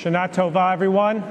Shana Tova, everyone.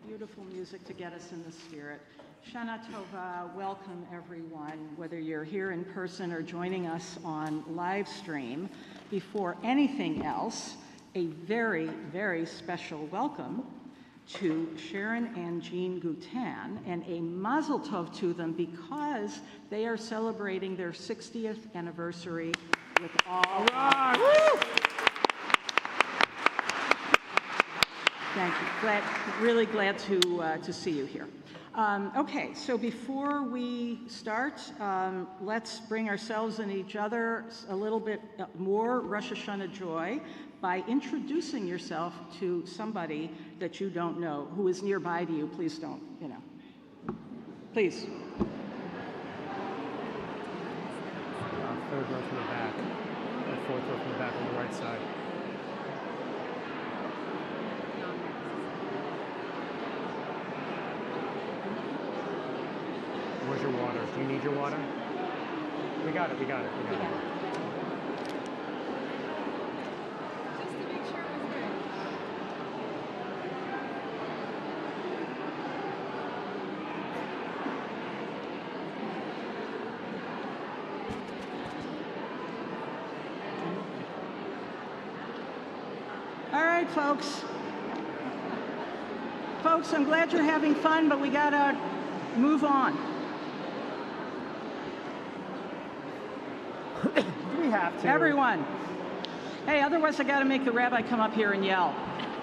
Beautiful music to get us in the spirit. Shana Tova, welcome everyone, whether you're here in person or joining us on live stream. Before anything else, a very, very special welcome to Sharon and Jean Goutin, and a mazel tov to them because they are celebrating their 60th anniversary with all. Thank you. Really glad to see you here. Okay, so before we start, let's bring ourselves and each other a little bit more Rosh Hashanah joy by introducing yourself to somebody that you don't know, who is nearby to you. Please don't, Please. Third row from the back, or fourth row from the back on the right side. Where's your water? Do you need your water? We got it. Just to make sure it was good. All right, folks. Folks, I'm glad you're having fun, but we gotta move on. Do we have to? Everyone. Hey, otherwise I gotta make the rabbi come up here and yell,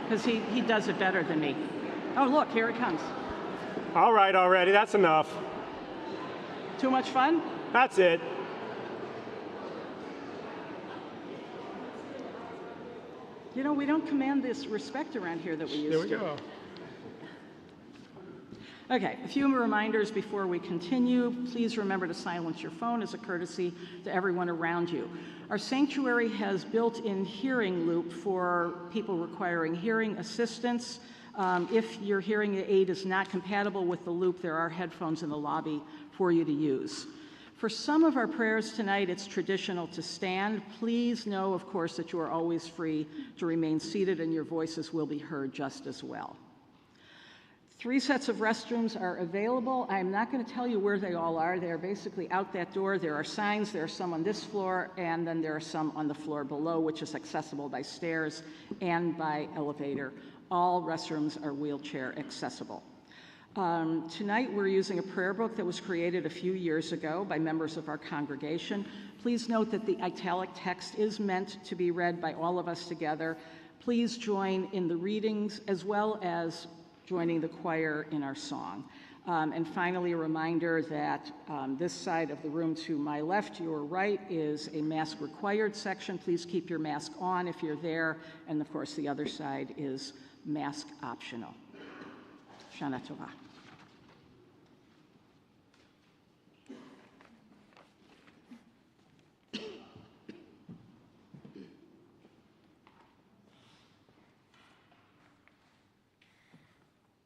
because he does it better than me. Oh, look, here it comes. All right, already. That's enough. Too much fun? That's it. We don't command this respect around here that we used to. There we go. Okay, a few reminders before we continue. Please remember to silence your phone as a courtesy to everyone around you. Our sanctuary has built-in hearing loop for people requiring hearing assistance. If your hearing aid is not compatible with the loop, there are headphones in the lobby for you to use. For some of our prayers tonight, it's traditional to stand. Please know, of course, that you are always free to remain seated and your voices will be heard just as well. 3 sets of restrooms are available. I'm not going to tell you where they all are. They are basically out that door. There are signs. There are some on this floor, and then there are some on the floor below, which is accessible by stairs and by elevator. All restrooms are wheelchair accessible. Tonight, we're using a prayer book that was created a few years ago by members of our congregation. Please note that the italic text is meant to be read by all of us together. Please join in the readings as well as joining the choir in our song. And finally, a reminder that this side of the room to my left, your right, is a mask required section. Please keep your mask on if you're there. And of course, the other side is mask optional. Shana Tova.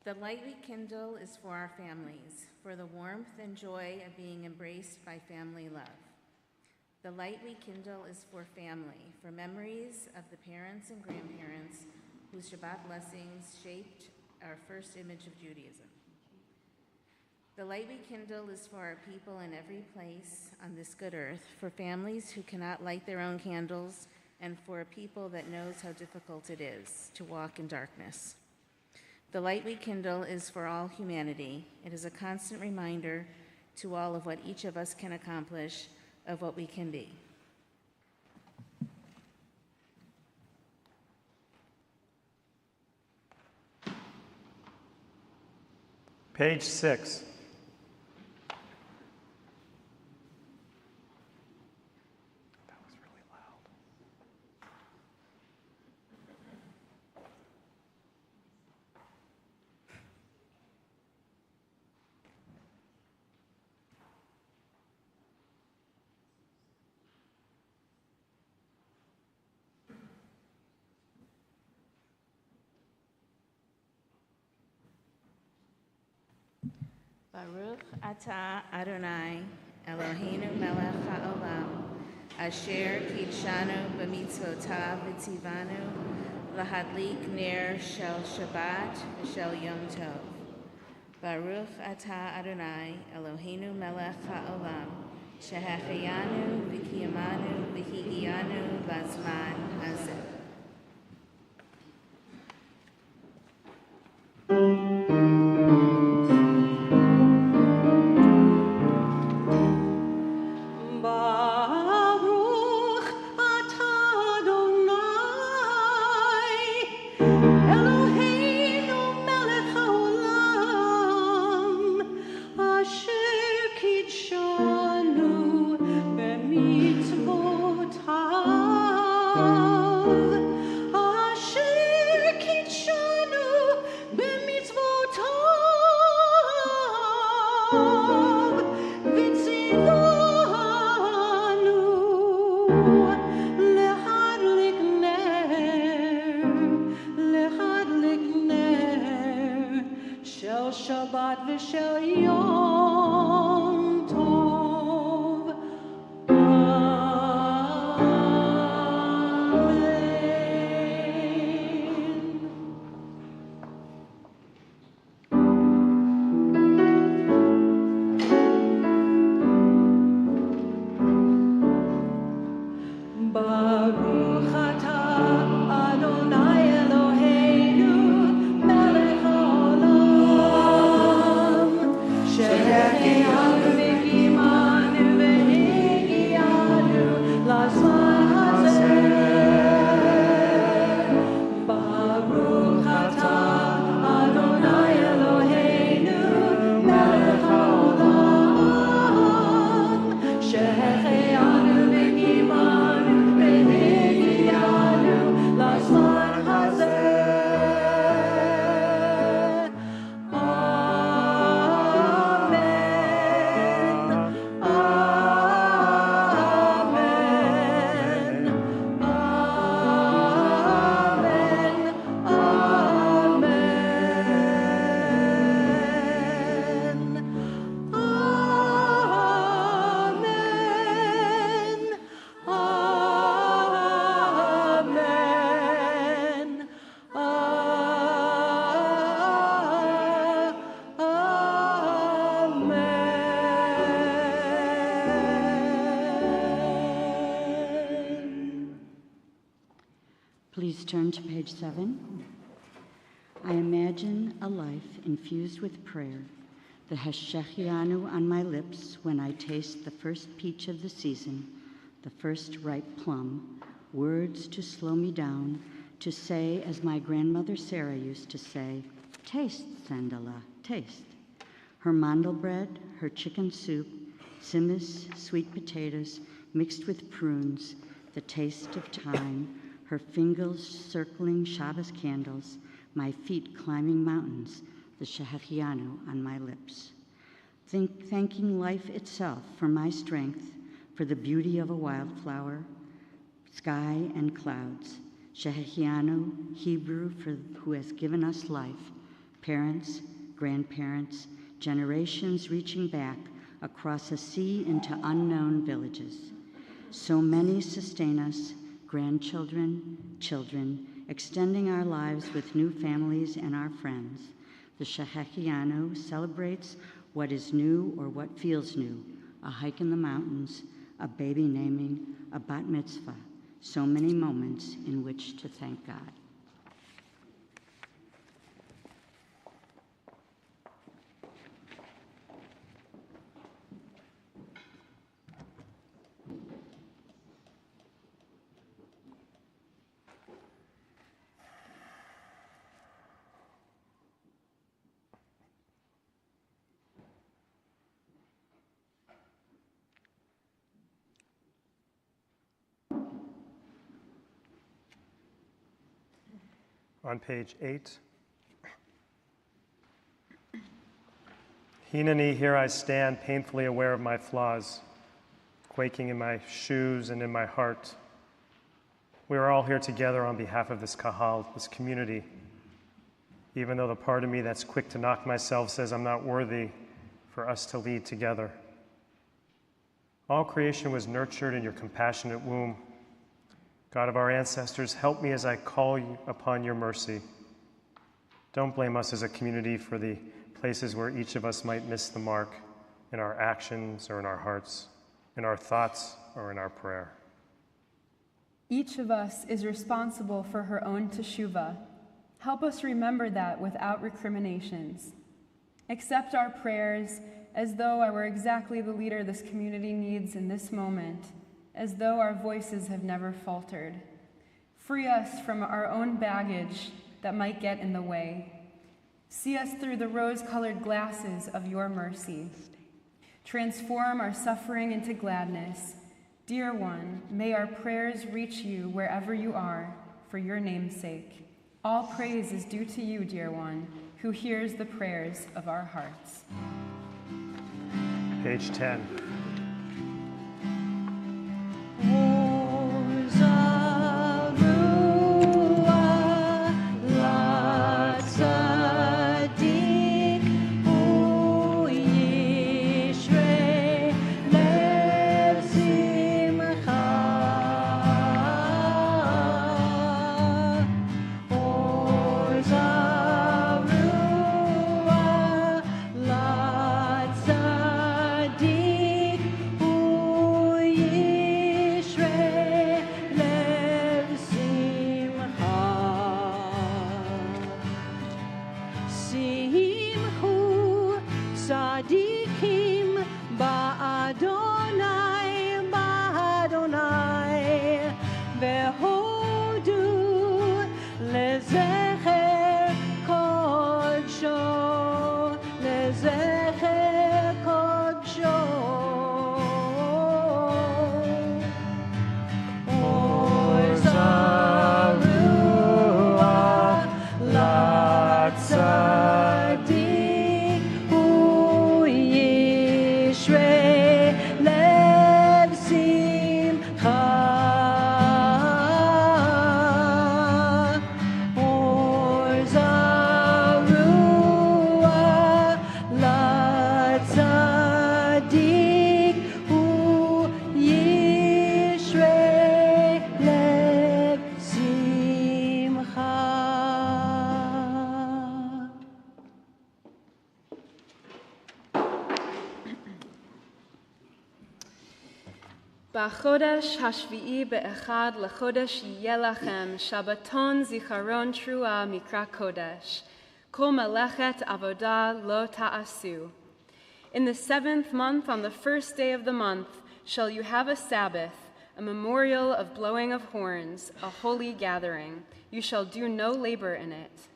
The light we kindle is for our families, for the warmth and joy of being embraced by family love. The light we kindle is for family, for memories of the parents and grandparents whose Shabbat blessings shaped our first image of Judaism. The light we kindle is for our people in every place on this good earth, for families who cannot light their own candles, and for a people that knows how difficult it is to walk in darkness. The light we kindle is for all humanity. It is a constant reminder to all of what each of us can accomplish, of what we can be. Page 6. That was really loud. Baruch atah Adonai, Eloheinu melech haolam, asher kitshanu b'mitzvotav v'tzivanu, lahadlik ner shel Shabbat v'shel Yom Tov. Baruch atah Adonai, Eloheinu melech haolam, shehecheyanu v'kiyamanu v'higianu b'zman hazeh. Please turn to page 7. I imagine a life infused with prayer, the Heshechianu on my lips when I taste the first peach of the season, the first ripe plum, words to slow me down, to say, as my grandmother Sarah used to say, taste, Sandala, taste. Her mandel bread, her chicken soup, simmis, sweet potatoes mixed with prunes, the taste of thyme, her fingers circling Shabbos candles, my feet climbing mountains, the Shehechianu on my lips. Thanking life itself for my strength, for the beauty of a wildflower, sky and clouds. Shehechianu, Hebrew for who has given us life, parents, grandparents, generations reaching back across a sea into unknown villages. So many sustain us, grandchildren, children, extending our lives with new families and our friends. The Shehechianu celebrates what is new or what feels new, a hike in the mountains, a baby naming, a bat mitzvah, so many moments in which to thank God. On page 8. Hineni, here I stand, painfully aware of my flaws, quaking in my shoes and in my heart. We are all here together on behalf of this kahal, this community, even though the part of me that's quick to knock myself says I'm not worthy for us to lead together. All creation was nurtured in your compassionate womb. God of our ancestors, help me as I call you upon your mercy. Don't blame us as a community for the places where each of us might miss the mark in our actions or in our hearts, in our thoughts or in our prayer. Each of us is responsible for her own teshuvah. Help us remember that without recriminations. Accept our prayers as though I were exactly the leader this community needs in this moment, as though our voices have never faltered. Free us from our own baggage that might get in the way. See us through the rose-colored glasses of your mercy. Transform our suffering into gladness. Dear one, may our prayers reach you wherever you are, for your name's sake. All praise is due to you, dear one, who hears the prayers of our hearts. Page 10. Deep צדיקים באדוני, באדוני, והודו לזכר קודשו, לזכר קודשו. אור זרוע לצדיק, הוא ישרה לב שמחה. אור זרוע לצדיק, הוא ישרה לב שמחה. בחודש השביעי באחד לחודש יהיה לכם שבתון זיכרון תרועה מקרא קודש. כל מלאכת עבודה לא תעשו. In the 7th month, on the first day of the month, shall you have a Sabbath, a memorial of blowing of horns, a holy gathering. You shall do no labor in it.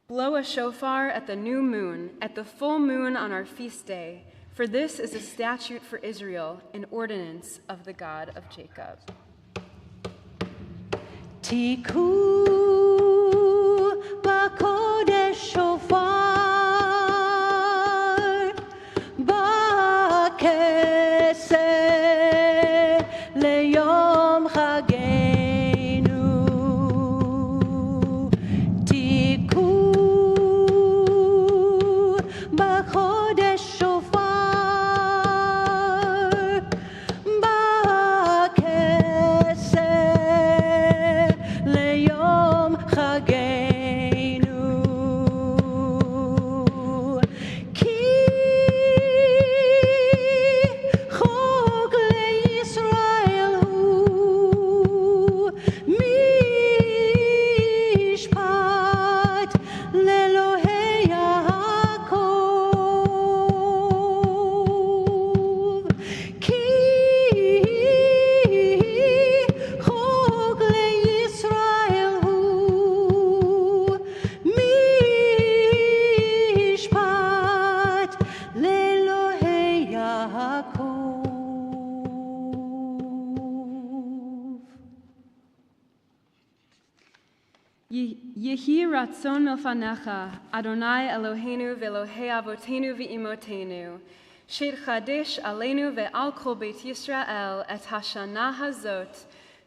Blow a shofar at the new moon, at the full moon on our feast day, for this is a statute for Israel, an ordinance of the God of Jacob. תיקחו בקודש שופר, בכסר ליום חגנו. תיקחו בקודש שופר, בכסר ליום חגנו. כי חוק לישראל הוא משפט לאלוהי יעקב. כי חוק לישראל הוא משפט לאלוהי יעקב. Yehi ratzon milfanecha, Adonai Eloheinu ve'Elohei avotenu ve'imotenu, she'tchadesh aleinu ve'al kol beit Yisrael et Hashanah hazot,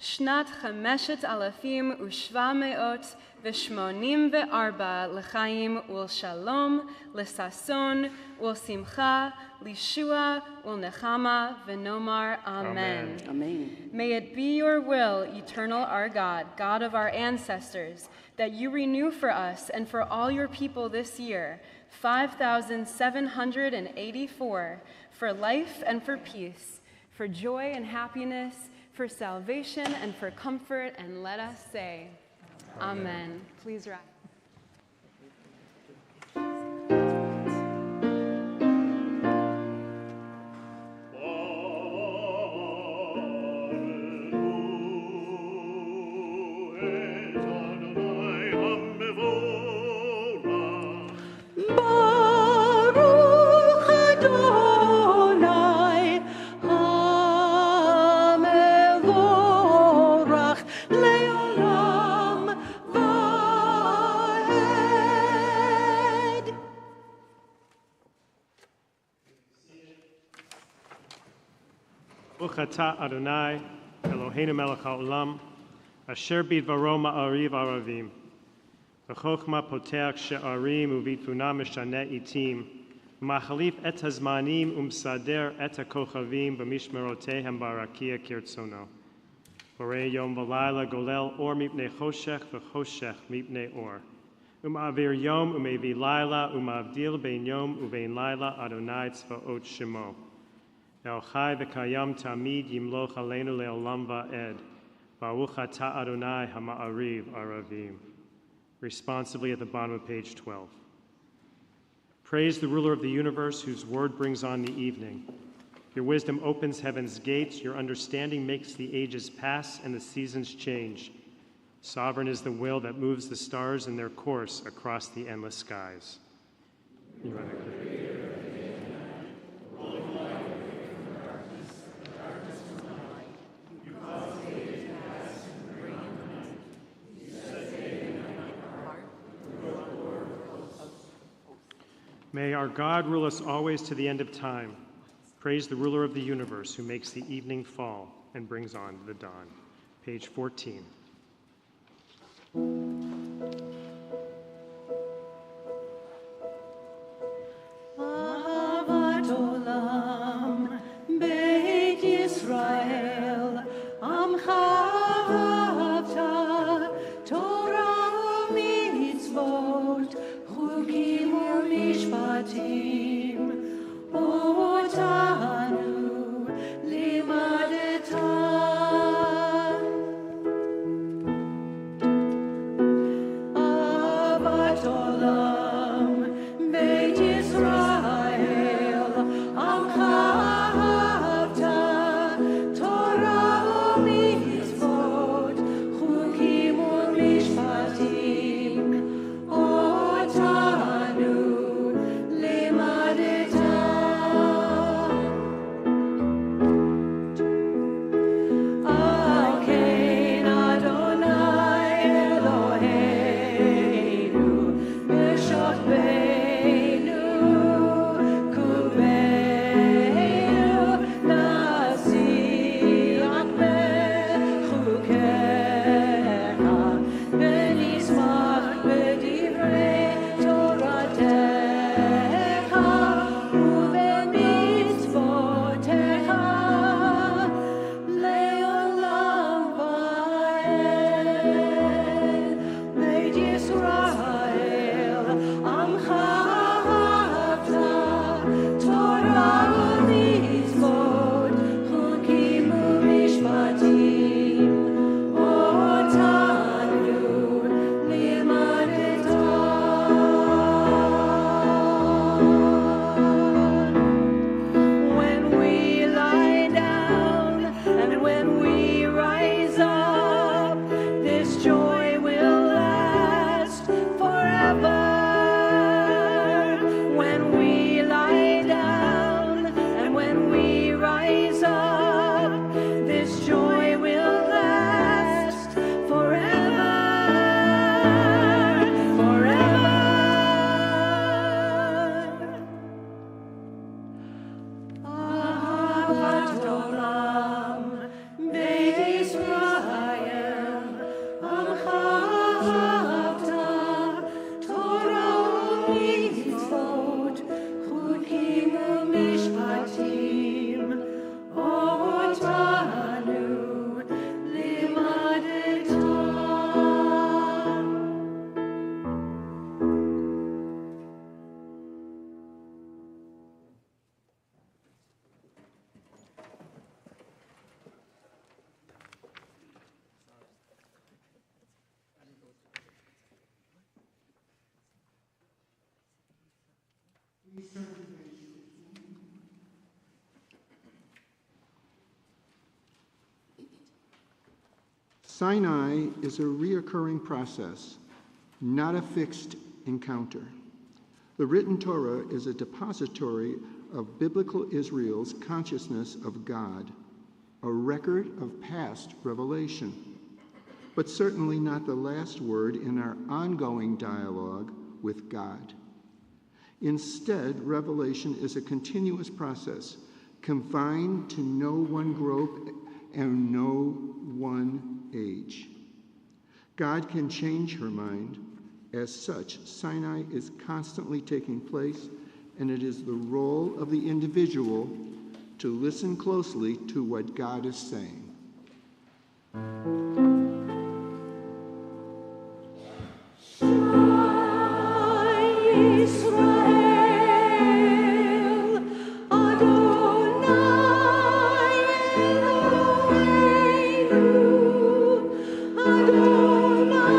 shnat chameshet alafim u'shva me'ot ve'shmonim ve'arba l'chaim u'l'shalom, l'sason u'l'simcha, l'shua u'l'nechama ve'nomar Amen. Amen. May it be your will, eternal our God, God of our ancestors, that you renew for us and for all your people this year 5,784 for life and for peace, for joy and happiness, for salvation and for comfort, and let us say, Amen. Please rise. Baruch Adonai HaMevorach le'olam va'ed. Baruch atah Adonai, Eloheinu melech haolam, asher bidvaro ma'ariv aravim. V'chokhma poteach she'arim u'vitfuna mishaneh itim. V'machalif et hazmanim u'msader et hakochavim b'mishmerotehem barakia kirtzono. Borei yom v'layla golel or mipnei choshech v'choshech mipnei or. U'ma'avir yom u'mevi layla u'ma'avdil bein yom u'bein layla Adonai tzvaot shemo. El chai v'kayam tamid yimloch aleinu le'olam va'ed. Baruch atah Adonai hama'ariv aravim. Responsibly at the bottom of page 12. Praise the ruler of the universe, whose word brings on the evening. Your wisdom opens heaven's gates, your understanding makes the ages pass and the seasons change. Sovereign is the will that moves the stars in their course across the endless skies. You are the creator. May our God rule us always to the end of time. Praise the ruler of the universe, who makes the evening fall and brings on the dawn. Page 14. Ahavat olam, Beit Yisrael, Amcha ahavta, Torah mitzvot, Chukim u'mishpatim, Otanu limadetan. Ahavat olam, Beit Yisrael, Amcha ahavta, Torah u'mitzvot, Chukim u'mishpatim, Otanu limadetan. Al kein Adonai Eloheinu, b'shofbeinu, kubeinu, nasiach bechukecha, v'nismach b'divrei Toratecha, u'b'mitzvotecha, le'olam va'ed. Beit Yisrael, Amcha ahavta, Torah u'mitzvot, Chukim u'mishpatim, Otanu limadetan. When we lie down and when we rise up, this joy will last forever. When we lie down and when we rise up, this joy will last forever, forever. Ahavat olam, Beit Yisrael, Amcha ahavta, Torah u'mitzvot, Chukim u'mishpatim, Otanu limadetan. Sinai is a reoccurring process, not a fixed encounter. The written Torah is a depository of biblical Israel's consciousness of God, a record of past revelation, but certainly not the last word in our ongoing dialogue with God. Instead, revelation is a continuous process, confined to no one group and no one age. God can change her mind. As such, Sinai is constantly taking place, and it is the role of the individual to listen closely to what God is saying. Israel, Adonai Eloheinu, Adonai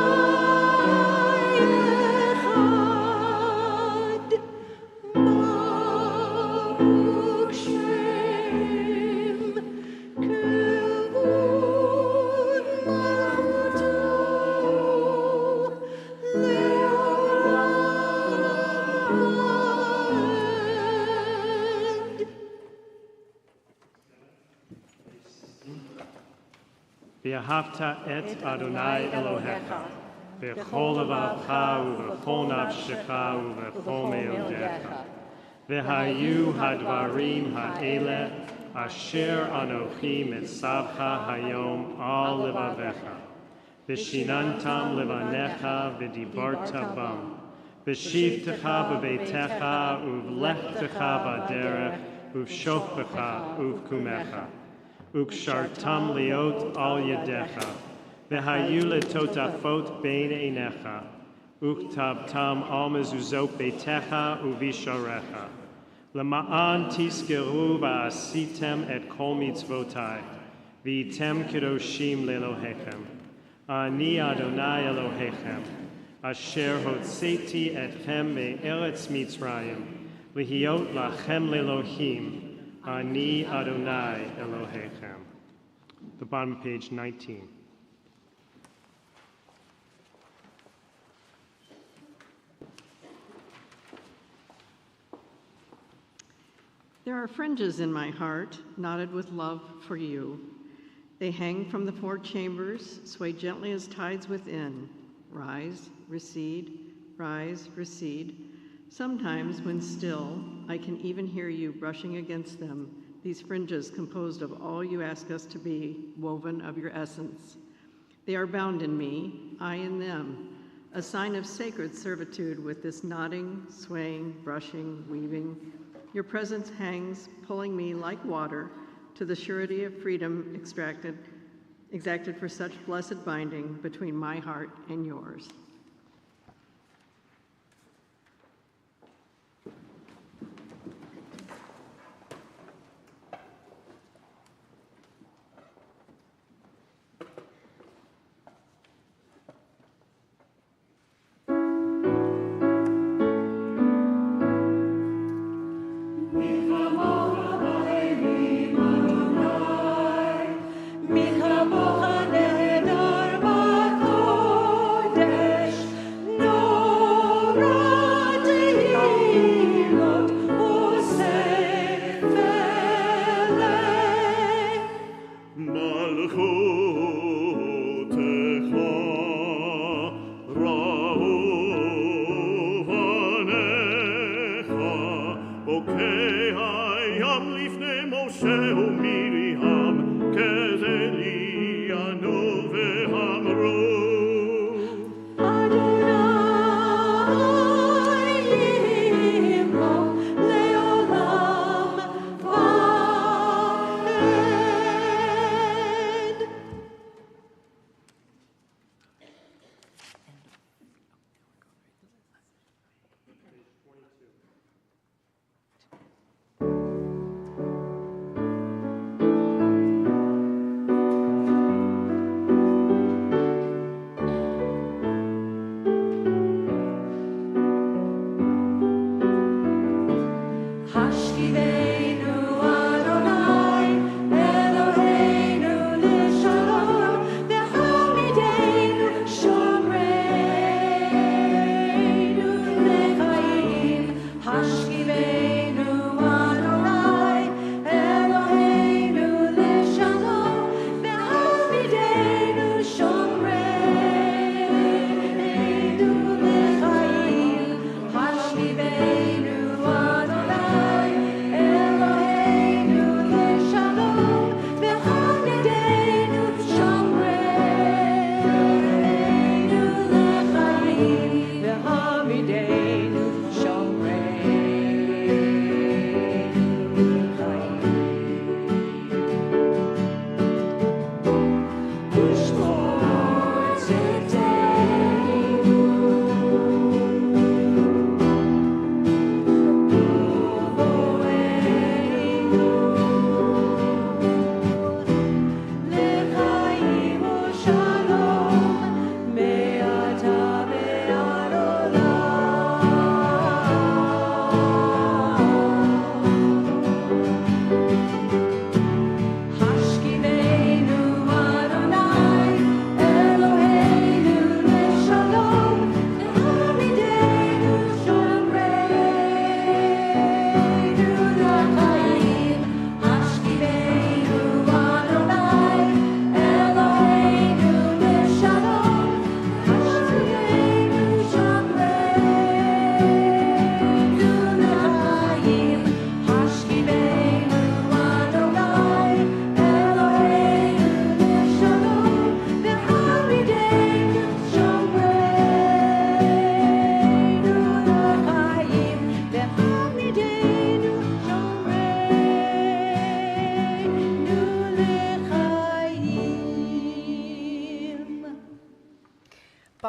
Echad, V'ahavta et Adonai Elohecha, v'chol levavcha u'v'chol nafshecha u'v'chol me'odecha. V'hayu hadvarim ha'ele asher anochi mitzavcha hayom al levavecha. V'shinantam levanecha v'dibarta bam. V'shivtecha b'beitecha u'v'lechtecha b'derech u'v'shofbecha u'v'kumecha. U'kshartam liot al yedecha. V'hayu letotafot bein einecha. U'ktabtam al mezuzot beitecha u'visharecha. Lema'an tiskeru va'asitem et kol mitzvotai. V'item kedoshim lelohechem. Ani Adonai Elohechem. Asher hotzeti etchem me'eretz Mitzrayim. Lihiot lachem lelohim. Ani Adonai Elohechem. The bottom of page 19. There are fringes in my heart, knotted with love for you. They hang from the four chambers, sway gently as tides within. Rise, recede, rise, recede. Sometimes, when still, I can even hear you brushing against them, these fringes composed of all you ask us to be, woven of your essence. They are bound in me, I in them, a sign of sacred servitude with this nodding, swaying, brushing, weaving. Your presence hangs, pulling me like water to the surety of freedom exacted for such blessed binding between my heart and yours.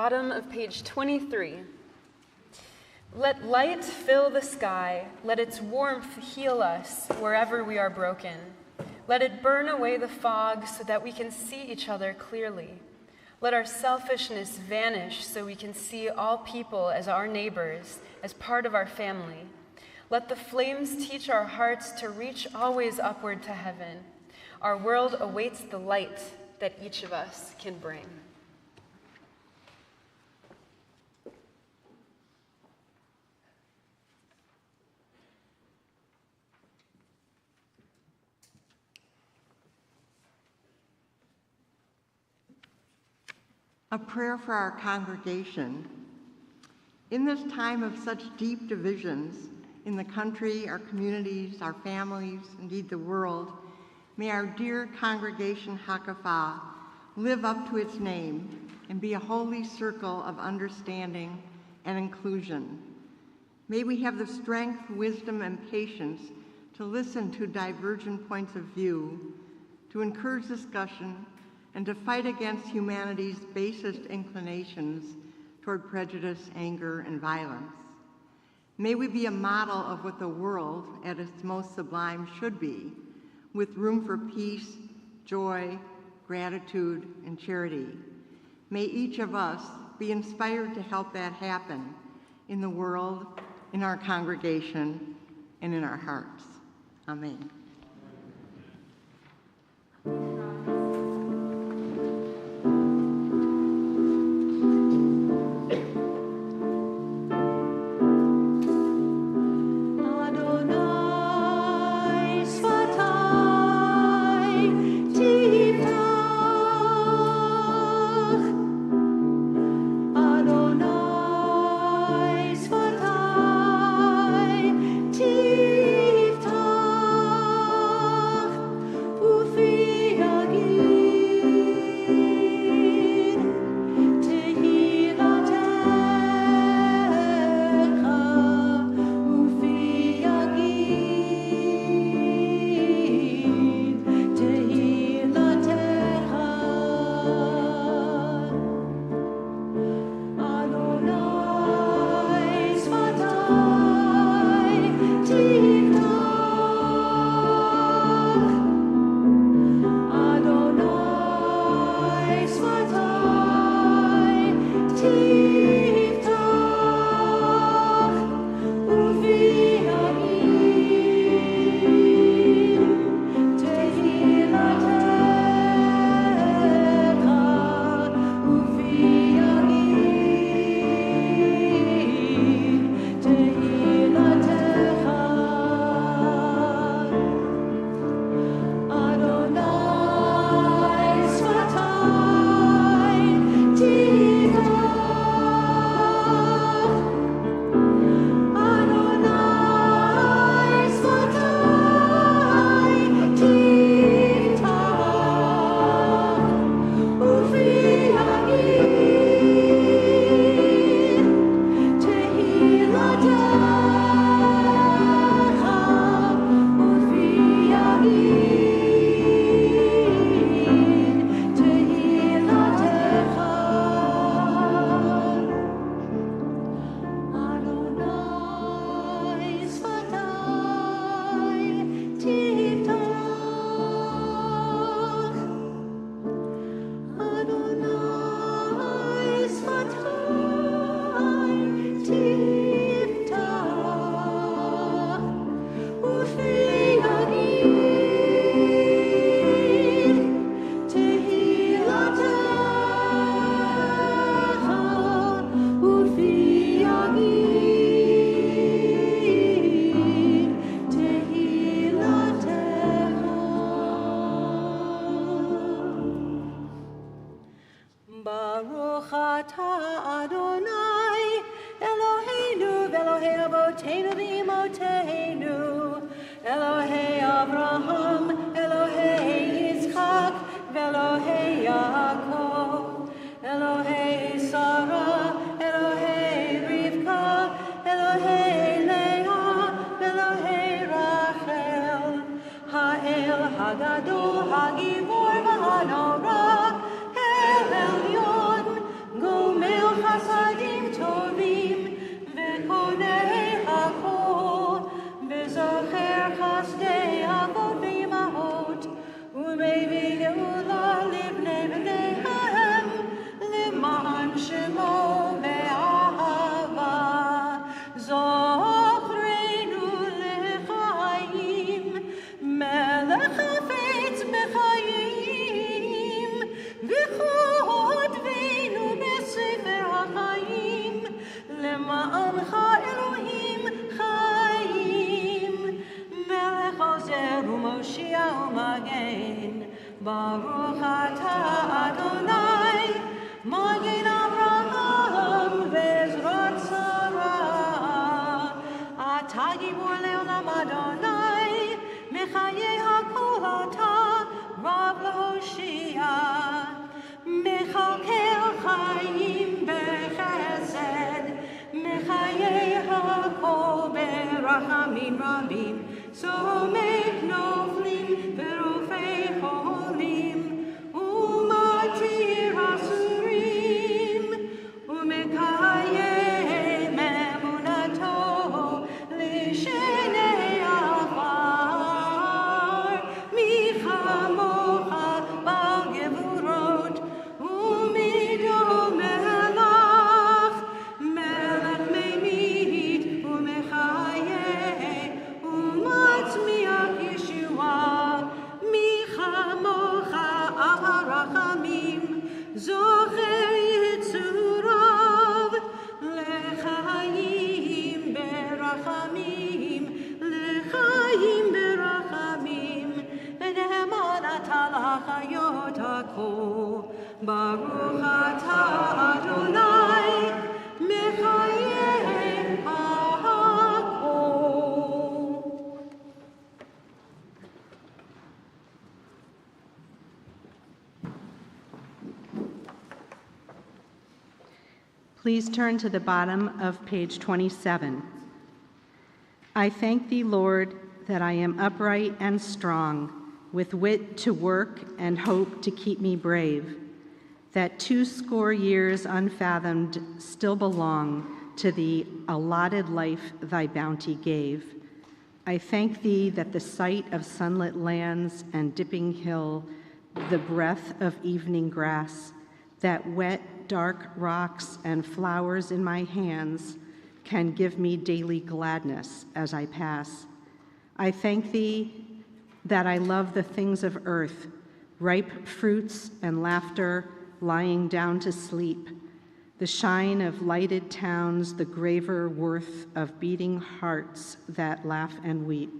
bottom of page 23. Let light fill the sky. Let its warmth heal us wherever we are broken. Let it burn away the fog so that we can see each other clearly. Let our selfishness vanish so we can see all people as our neighbors, as part of our family. Let the flames teach our hearts to reach always upward to heaven. Our world awaits the light that each of us can bring. A prayer for our congregation. In this time of such deep divisions in the country, our communities, our families, indeed the world, may our dear congregation Hakafah live up to its name and be a holy circle of understanding and inclusion. May we have the strength, wisdom, and patience to listen to divergent points of view, to encourage discussion, and to fight against humanity's basest inclinations toward prejudice, anger, and violence. May we be a model of what the world at its most sublime should be, with room for peace, joy, gratitude, and charity. May each of us be inspired to help that happen in the world, in our congregation, and in our hearts. Amen. Go Baruch atah Adonai, Magen Avraham ve'ezrat Sarah. Atah gibor le'olam Adonai, mechayei hakol atah, Rav lehoshia. Mechalkel chayim bechesed, mechayei hakol berachamim rabim. So make noflim verofei holim, umatir asurim, umekayem emunato lishenei avar, michamocha bal gevurot, umido melach, melech meimit, umechayeh, umatzmiach Yeshua, michamocha al harachamim, zocher yitzurav, lechayim berachamim, lechayim berachamim, v'ne'emanat al hachayot hakol. Baruch atah Adonai, mechayeh hakol. Please turn to the bottom of page 27. I thank thee, Lord, that I am upright and strong, with wit to work and hope to keep me brave, that 80 years unfathomed still belong to the allotted life thy bounty gave. I thank thee that the sight of sunlit lands and dipping hill, the breath of evening grass, that wet, dark rocks and flowers in my hands can give me daily gladness as I pass. I thank thee that I love the things of earth, ripe fruits and laughter, lying down to sleep, the shine of lighted towns, the graver worth of beating hearts that laugh and weep.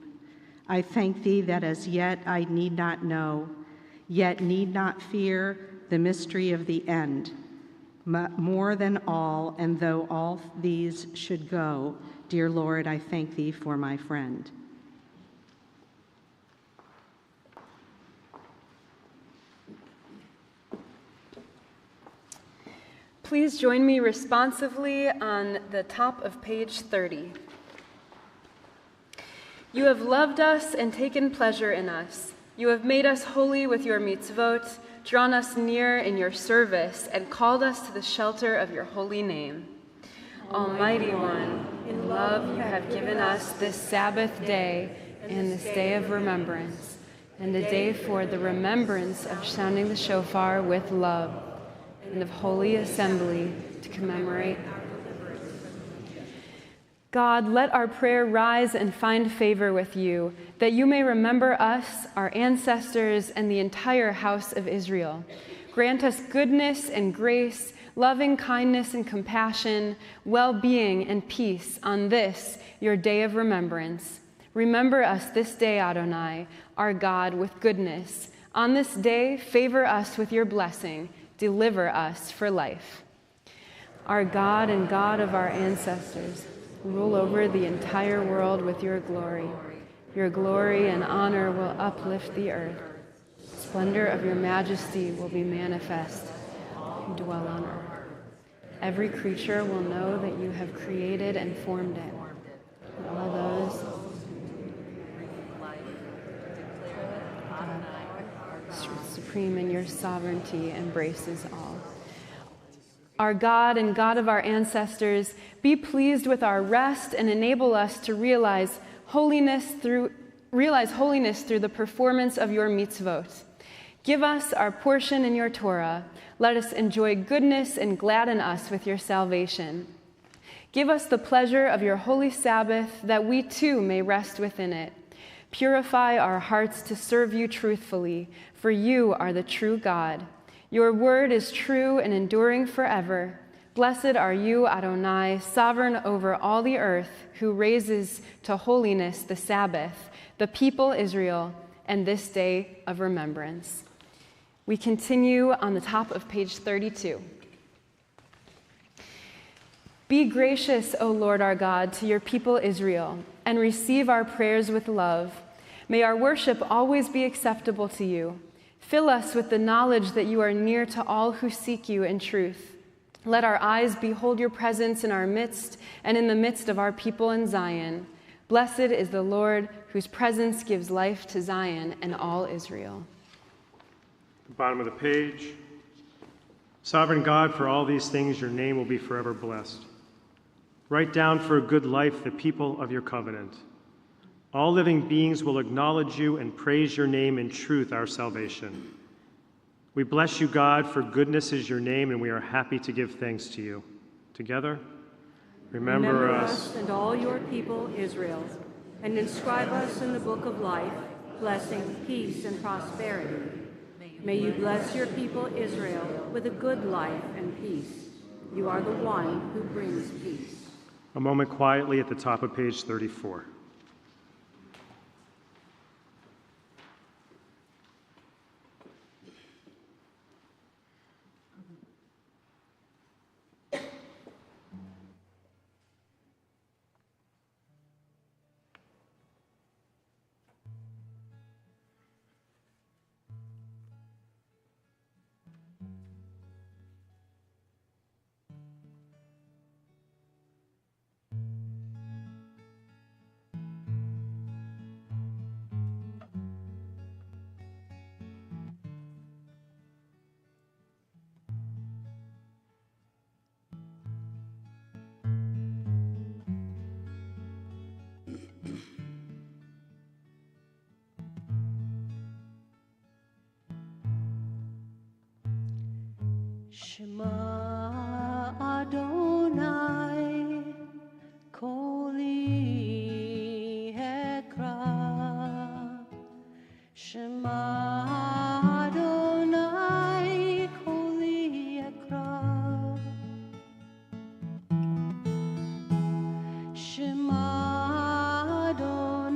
I thank thee that as yet I need not know, yet need not fear the mystery of the end. More than all, and though all these should go, dear Lord, I thank thee for my friend. Please join me responsively on the top of page 30. You have loved us and taken pleasure in us. You have made us holy with your mitzvot, drawn us near in your service, and called us to the shelter of your holy name. Almighty One, in love you have given us this Sabbath day and this day of remembrance, and a day for the remembrance of sounding the shofar with love, and of holy assembly to commemorate. God, let our prayer rise and find favor with you, that you may remember us, our ancestors, and the entire house of Israel. Grant us goodness and grace, loving kindness and compassion, well-being and peace on this, your day of remembrance. Remember us this day, Adonai, our God, with goodness. On this day, favor us with your blessing. Deliver us for life. Our God and God of our ancestors, rule over the entire world with your glory. Your glory and honor will uplift the earth. Splendor of your majesty will be manifest and dwell on earth. Every creature will know that you have created and formed it. And all those supreme in your sovereignty embraces all. Our God and God of our ancestors, be pleased with our rest and enable us to realize holiness through the performance of your mitzvot. Give us our portion in your Torah. Let us enjoy goodness and gladden us with your salvation. Give us the pleasure of your holy Sabbath, that we too may rest within it. Purify our hearts to serve you truthfully, for you are the true God. Your word is true and enduring forever. Blessed are you, Adonai, sovereign over all the earth, who raises to holiness the Sabbath, the people Israel, and this day of remembrance. We continue on the top of page 32. Be gracious, O Lord our God, to your people Israel, and receive our prayers with love. May our worship always be acceptable to you. Fill us with the knowledge that you are near to all who seek you in truth. Let our eyes behold your presence in our midst and in the midst of our people in Zion. Blessed is the Lord, whose presence gives life to Zion and all Israel. The bottom of the page. Sovereign God, for all these things your name will be forever blessed. Write down for a good life the people of your covenant. All living beings will acknowledge you and praise your name in truth, our salvation. We bless you, God, for goodness is your name, and we are happy to give thanks to you. Together, remember us and all your people, Israel, and inscribe us in the book of life, blessing, peace, and prosperity. May you bless your people, Israel, with a good life and peace. You are the one who brings peace. A moment quietly at the top of page 34. Shema Adonai, Koli Ekra. Shema Adonai, Koli Ekra. Shema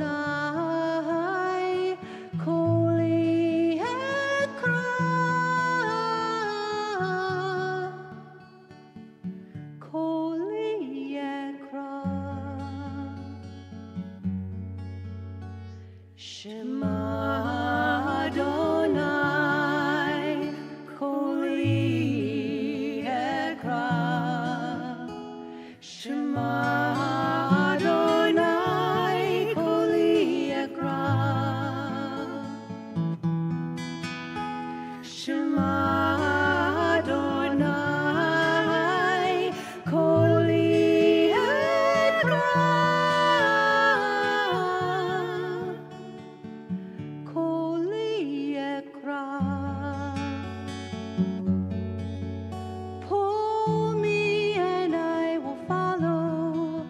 Adonai, Koli Ekra. Koli Ekra. Shema Adonai, Koli Ekra. Shema Adonai, Koli Ekra. Shema Adonai, Koli Ekra. Koli Ekra. Pull me and I will follow.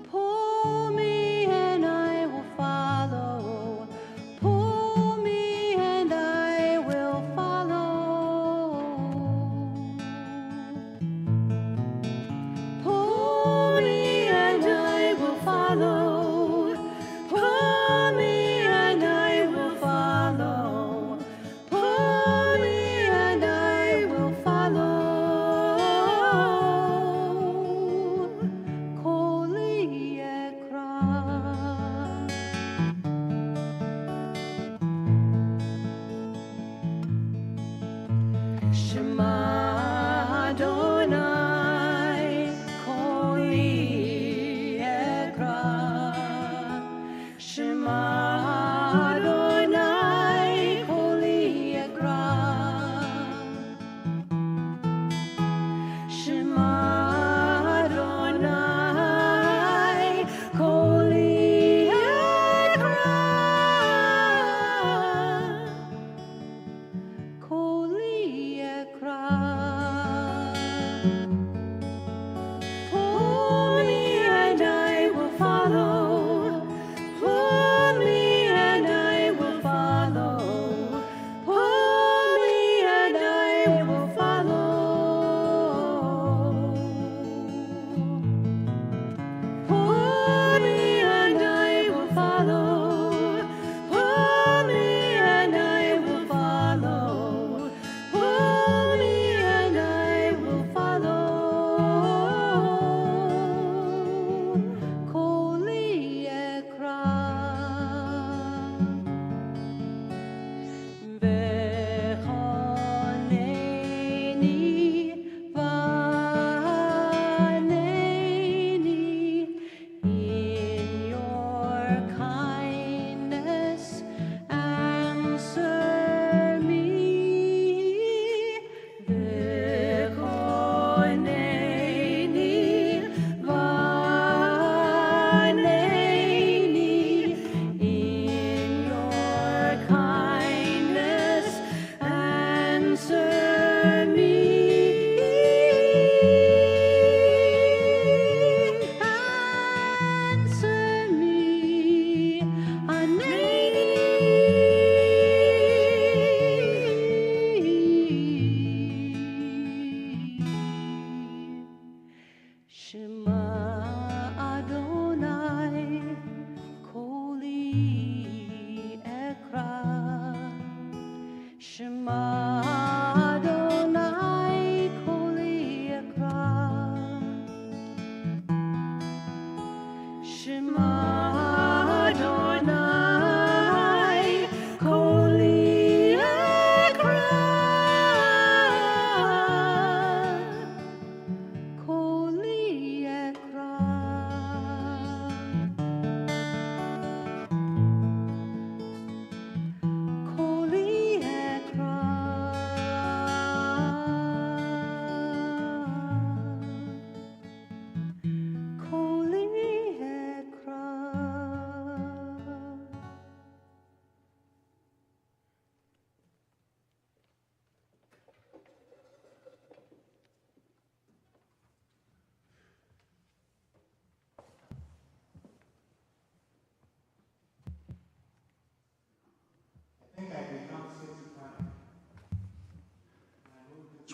Pull me and I will follow. Pull me and I will follow. Pull me and I will follow. Pull me and I will follow. Pull me and I will follow. Koli Ekra. Shema Adonai, Koli Ekra. Shema Adonai, Koli Ekra. Shema Adonai, Koli Ekra. Koli Ekra. Pull me and I will follow. Pull me and I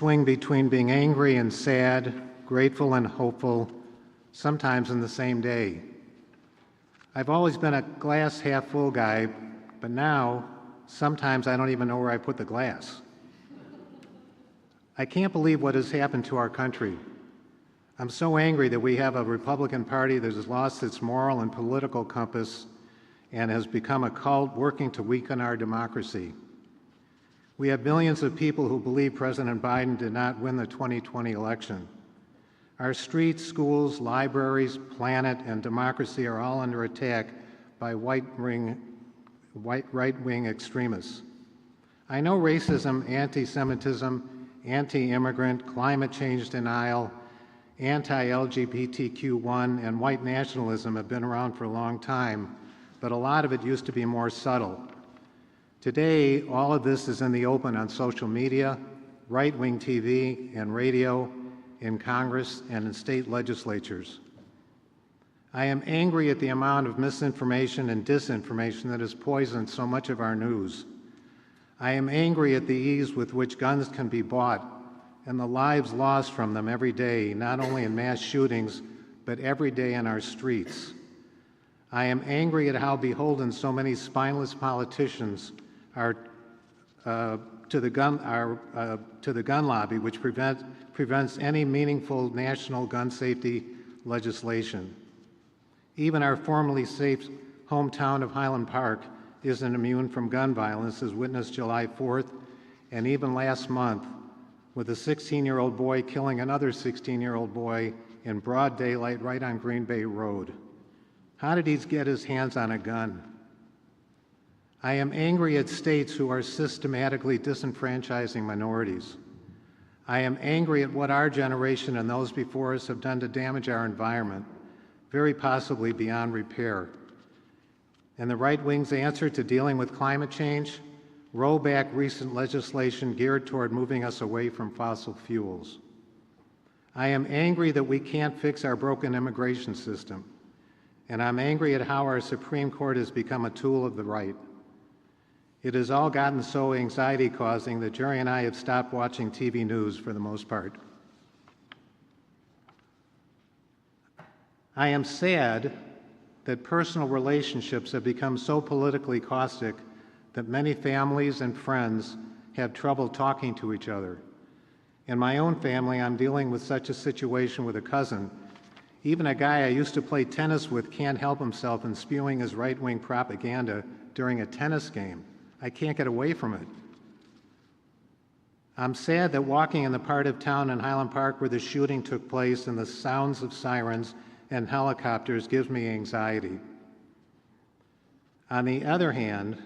swing between being angry and sad, grateful and hopeful, sometimes in the same day. I've always been a glass half full guy, but now sometimes I don't even know where I put the glass. I can't believe what has happened to our country. I'm so angry that we have a Republican Party that has lost its moral and political compass and has become a cult working to weaken our democracy. We have millions of people who believe President Biden did not win the 2020 election. Our streets, schools, libraries, planet, and democracy are all under attack by right-wing extremists. I know racism, anti-Semitism, anti-immigrant, climate change denial, anti-LGBTQ1, and white nationalism have been around for a long time, but a lot of it used to be more subtle. Today, all of this is in the open on social media, right-wing TV and radio, in Congress, and in state legislatures. I am angry at the amount of misinformation and disinformation that has poisoned so much of our news. I am angry at the ease with which guns can be bought and the lives lost from them every day, not only in mass shootings, but every day in our streets. I am angry at how beholden so many spineless politicians are to the gun lobby, which prevents any meaningful national gun safety legislation. Even our formerly safe hometown of Highland Park isn't immune from gun violence, as witnessed July 4th, and even last month, with a 16-year-old boy killing another 16-year-old boy in broad daylight right on Green Bay Road. How did he get his hands on a gun? I am angry at states who are systematically disenfranchising minorities. I am angry at what our generation and those before us have done to damage our environment, very possibly beyond repair. And the right wing's answer to dealing with climate change? Roll back recent legislation geared toward moving us away from fossil fuels. I am angry that we can't fix our broken immigration system, and I'm angry at how our Supreme Court has become a tool of the right. It has all gotten so anxiety-causing that Jerry and I have stopped watching TV news for the most part. I am sad that personal relationships have become so politically caustic that many families and friends have trouble talking to each other. In my own family, I'm dealing with such a situation with a cousin. Even a guy I used to play tennis with can't help himself in spewing his right-wing propaganda during a tennis game. I can't get away from it. I'm sad that walking in the part of town in Highland Park where the shooting took place and the sounds of sirens and helicopters gives me anxiety. On the other hand,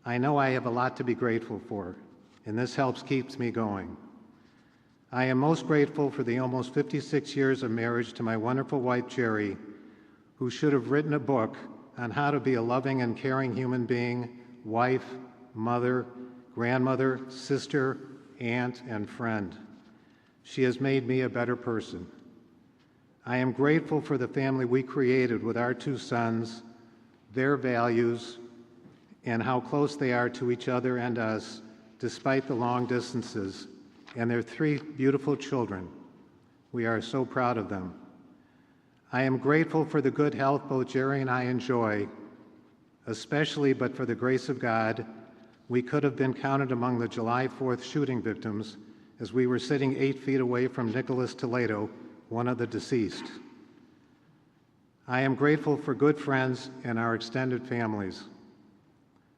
I know I have a lot to be grateful for, and this keeps me going. I am most grateful for the almost 56 years of marriage to my wonderful wife, Jerry, who should have written a book on how to be a loving and caring human being, wife, mother, grandmother, sister, aunt, and friend. She has made me a better person. I am grateful for the family we created with our two sons, their values, and how close they are to each other and us, despite the long distances, and their 3 beautiful children. We are so proud of them. I am grateful for the good health both Jerry and I enjoy, especially but for the grace of God, we could have been counted among the July 4th shooting victims as we were sitting 8 feet away from Nicholas Toledo, one of the deceased. I am grateful for good friends and our extended families.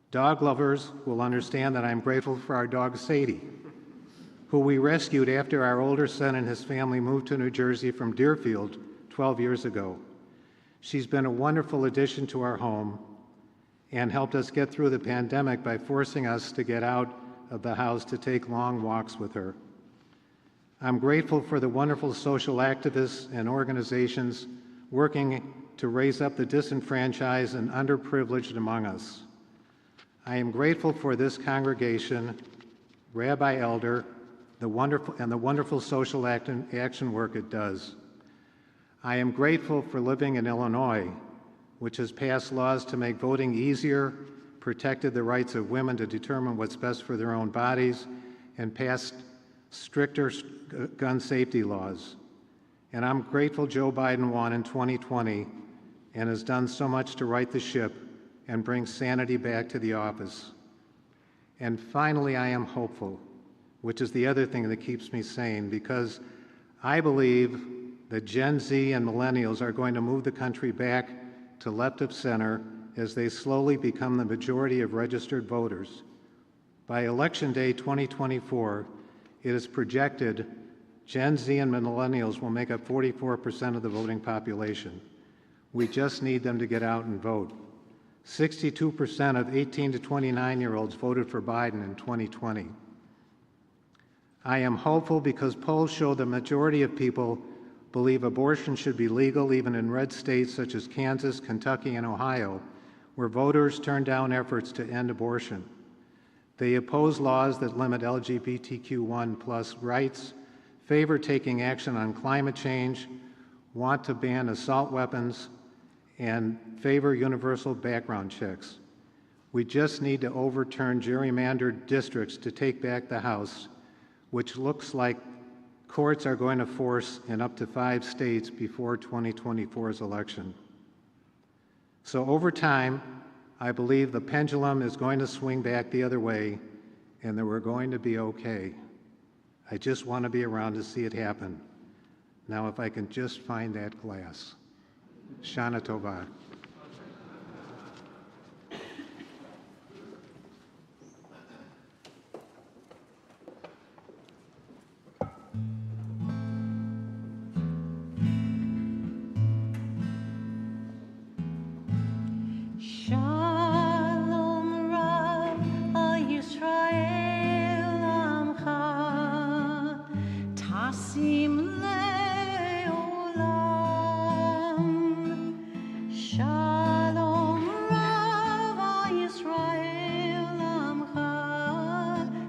Dog lovers will understand that I am grateful for our dog Sadie, who we rescued after our older son and his family moved to New Jersey from Deerfield 12 years ago. She's been a wonderful addition to our home and helped us get through the pandemic by forcing us to get out of the house to take long walks with her. I'm grateful for the wonderful social activists and organizations working to raise up the disenfranchised and underprivileged among us. I am grateful for this congregation, Rabbi Elder, the wonderful social action work it does. I am grateful for living in Illinois, which has passed laws to make voting easier, protected the rights of women to determine what's best for their own bodies, and passed stricter gun safety laws. And I'm grateful Joe Biden won in 2020 and has done so much to right the ship and bring sanity back to the office. And finally, I am hopeful, which is the other thing that keeps me sane, because I believe that Gen Z and millennials are going to move the country back to left of center as they slowly become the majority of registered voters. By Election Day 2024, it is projected Gen Z and millennials will make up 44% of the voting population. We just need them to get out and vote. 62% of 18 to 29-year-olds voted for Biden in 2020. I am hopeful because polls show the majority of people believe abortion should be legal even in red states such as Kansas, Kentucky, and Ohio, where voters turned down efforts to end abortion. They oppose laws that limit LGBTQ1+ rights, favor taking action on climate change, want to ban assault weapons, and favor universal background checks. We just need to overturn gerrymandered districts to take back the House, which looks like courts are going to force in up to 5 states before 2024's election. So over time, I believe the pendulum is going to swing back the other way and that we're going to be okay. I just want to be around to see it happen. Now, if I can just find that glass. Shana Tova. Shalom Rav Yisrael Amcha Tasim Leolam. Shalom Rav Yisrael Amcha.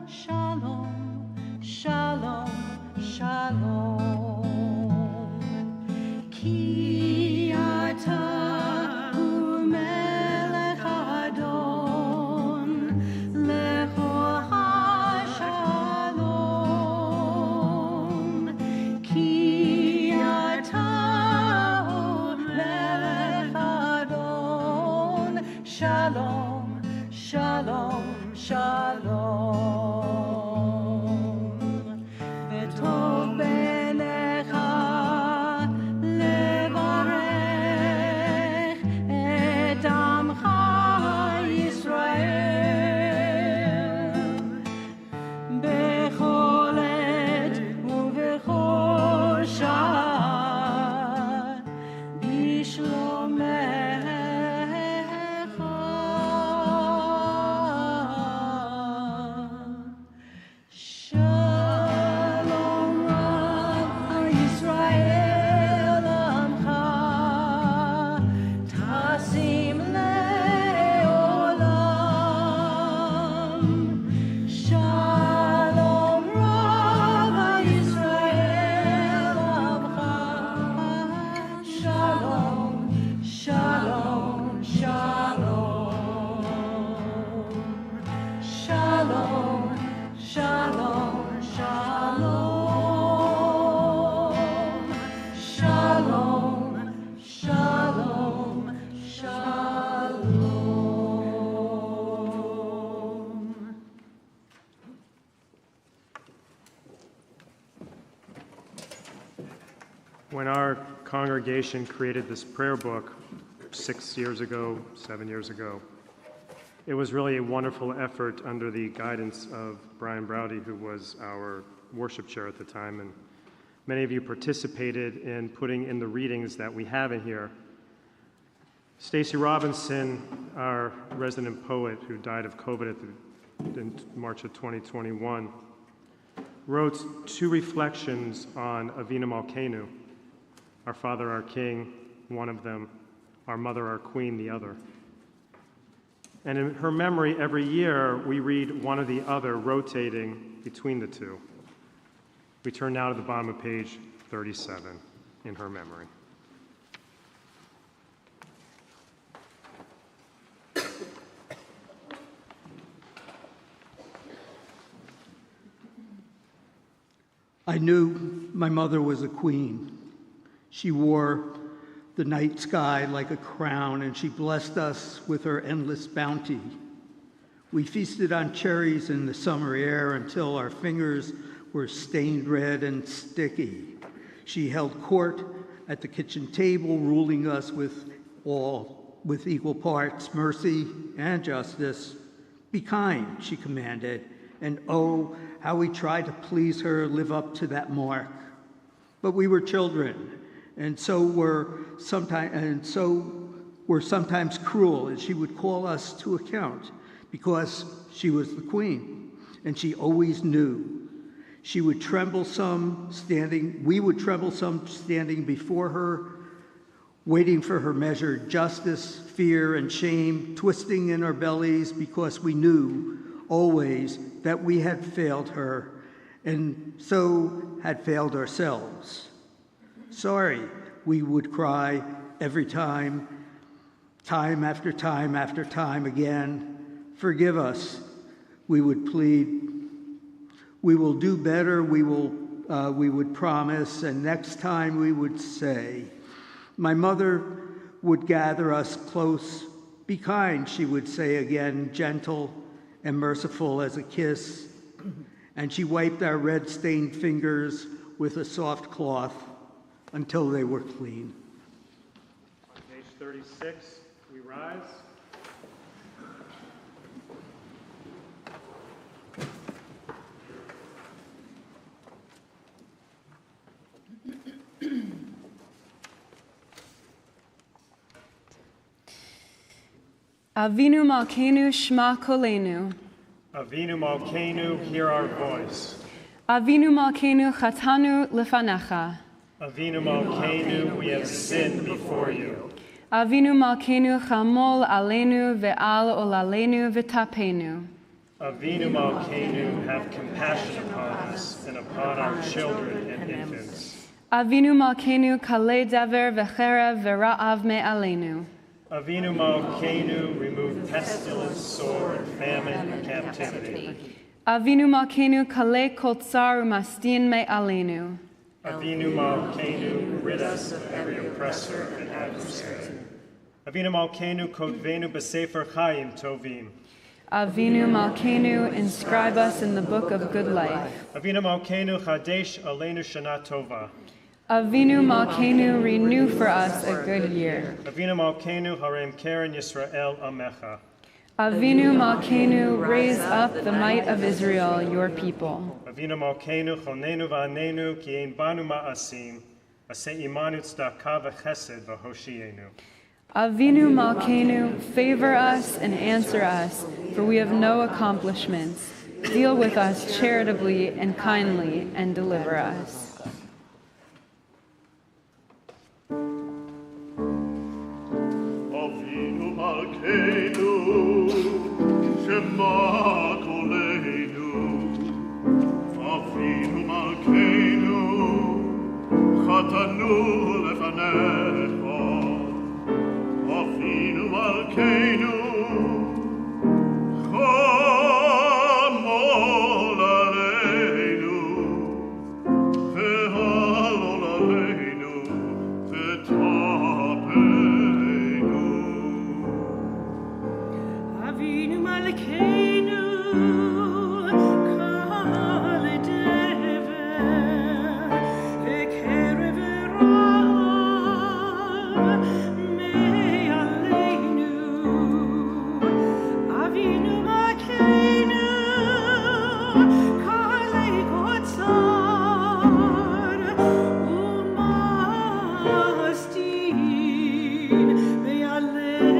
Shalom, Shalom, Shalom. Ki ata Shalom, Shalom, Shalom. V'tov b'necha levarech et amcha Yisrael b'chol עת ובכל שעה בשלומך. When our congregation created this prayer book 7 years ago, it was really a wonderful effort under the guidance of Brian Browdy, who was our worship chair at the time, and many of you participated in putting in the readings that we have in here. Stacy Robinson, our resident poet who died of COVID in March of 2021, wrote 2 reflections on Avinu Malkeinu, our Father, our King, one of them, our Mother, our Queen, the other. And in her memory, every year we read one or the other, rotating between the 2. We turn now to the bottom of page 37 in her memory. I knew my mother was a queen. She wore the night sky like a crown, and she blessed us with her endless bounty. We feasted on cherries in the summer air until our fingers were stained red and sticky. She held court at the kitchen table, ruling us with equal parts, mercy and justice. Be kind, she commanded, and oh, how we tried to please her, live up to that mark. But we were children, and so were sometimes cruel, and she would call us to account because she was the queen, and she always knew. We would tremble some standing before her, waiting for her measured justice, fear, and shame, twisting in our bellies because we knew always that we had failed her and so had failed ourselves. Sorry, we would cry every time after time after time again. Forgive us, we would plead. We will do better, we would promise, and next time we would say. My mother would gather us close. Be kind, she would say again, gentle and merciful as a kiss. And she wiped our red-stained fingers with a soft cloth until they were clean. On page 36, we rise. Avinu Malkeinu Shema Kolenu. Avinu Malkeinu, hear our voice. Avinu Malkeinu Chatanu Lefanecha. Avinu Malkeinu, we have sinned before you. Avinu Malkeinu Chamol Aleinu Ve'al Olalenu V'tapenu. Avinu Malkeinu, have compassion upon us and upon our children and infants. Avinu Malkeinu Kalei Dever V'cherev Ve'ra'av Me'aleinu. Avinu Malkeinu, remove pestilence, sword, famine, and captivity. Avinu Malkeinu Kalei Kol Tsar U'mastin Me'aleinu. Avinu Malkeinu, rid us of every oppressor and adversary. Avinu Malkeinu, kodvenu b'sefer chayim tovim. Avinu Malkeinu, inscribe us in the book of good life. Avinu Malkeinu, chadesh aleinu shana tova. Avinu Malkeinu, renew for us a good year. Avinu Malkeinu, harem keren Yisrael amecha. Avinu Malkeinu, raise up the might of Israel, your people. Avinu Malkeinu, chonenu v'anenu, ki ein banu ma'asim, aseh imanu tzedakah v'chesed v'hoshienu. Avinu Malkeinu, favor us and answer us, for we have no accomplishments. Deal with us charitably and kindly and deliver us. Avinu Malkeinu, Shema Kolenu. Avinu Malkeinu, Chatanu Lefanecha. Avinu Malkeinu, Chamol Aleinu, Ve'alol Aleinu, Ve'tapenu. Avinu Malkeinu, Kale Dever, Ve'kerev Ve'ra'av Me'aleinu. Avinu Malkeinu, Kale Kotzar U'mastin Me'aleinu.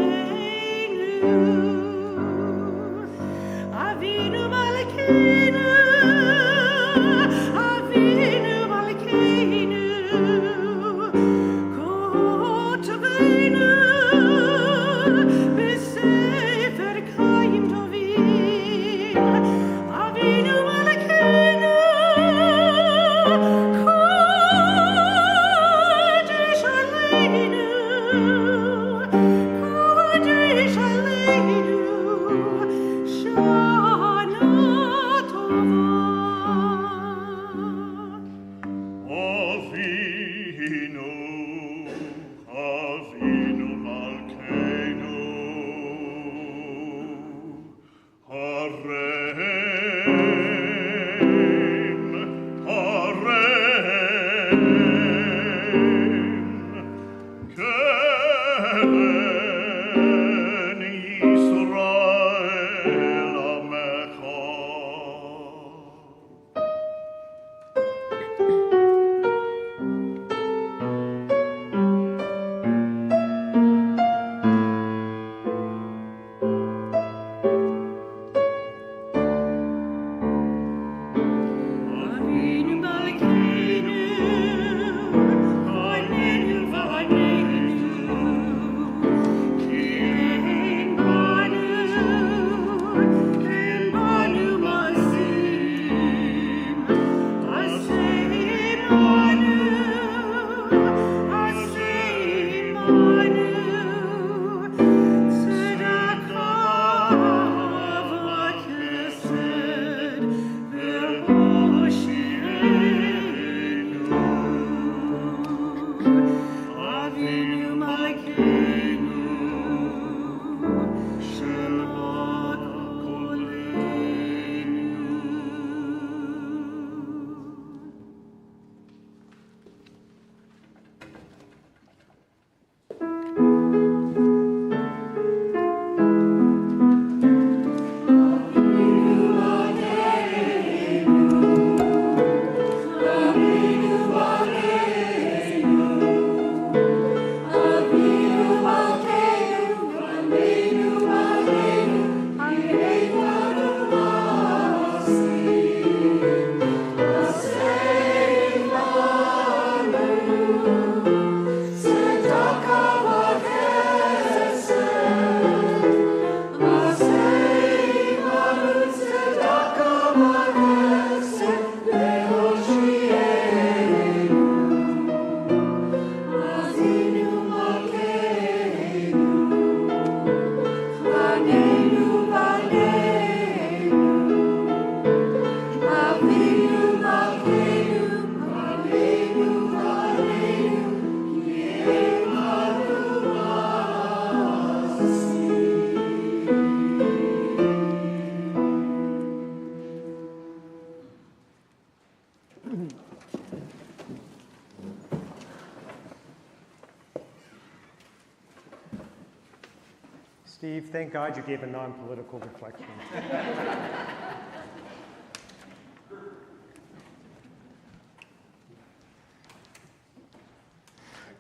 thank God you gave a non-political reflection.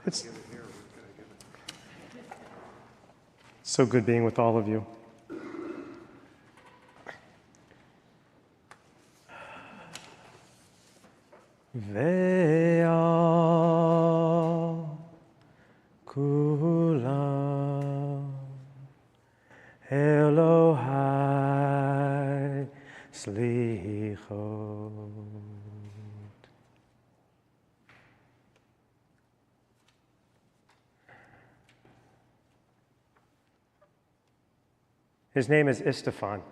It's so good being with all of you. Ve'al kulam Elohai slichot. His name is Istefan.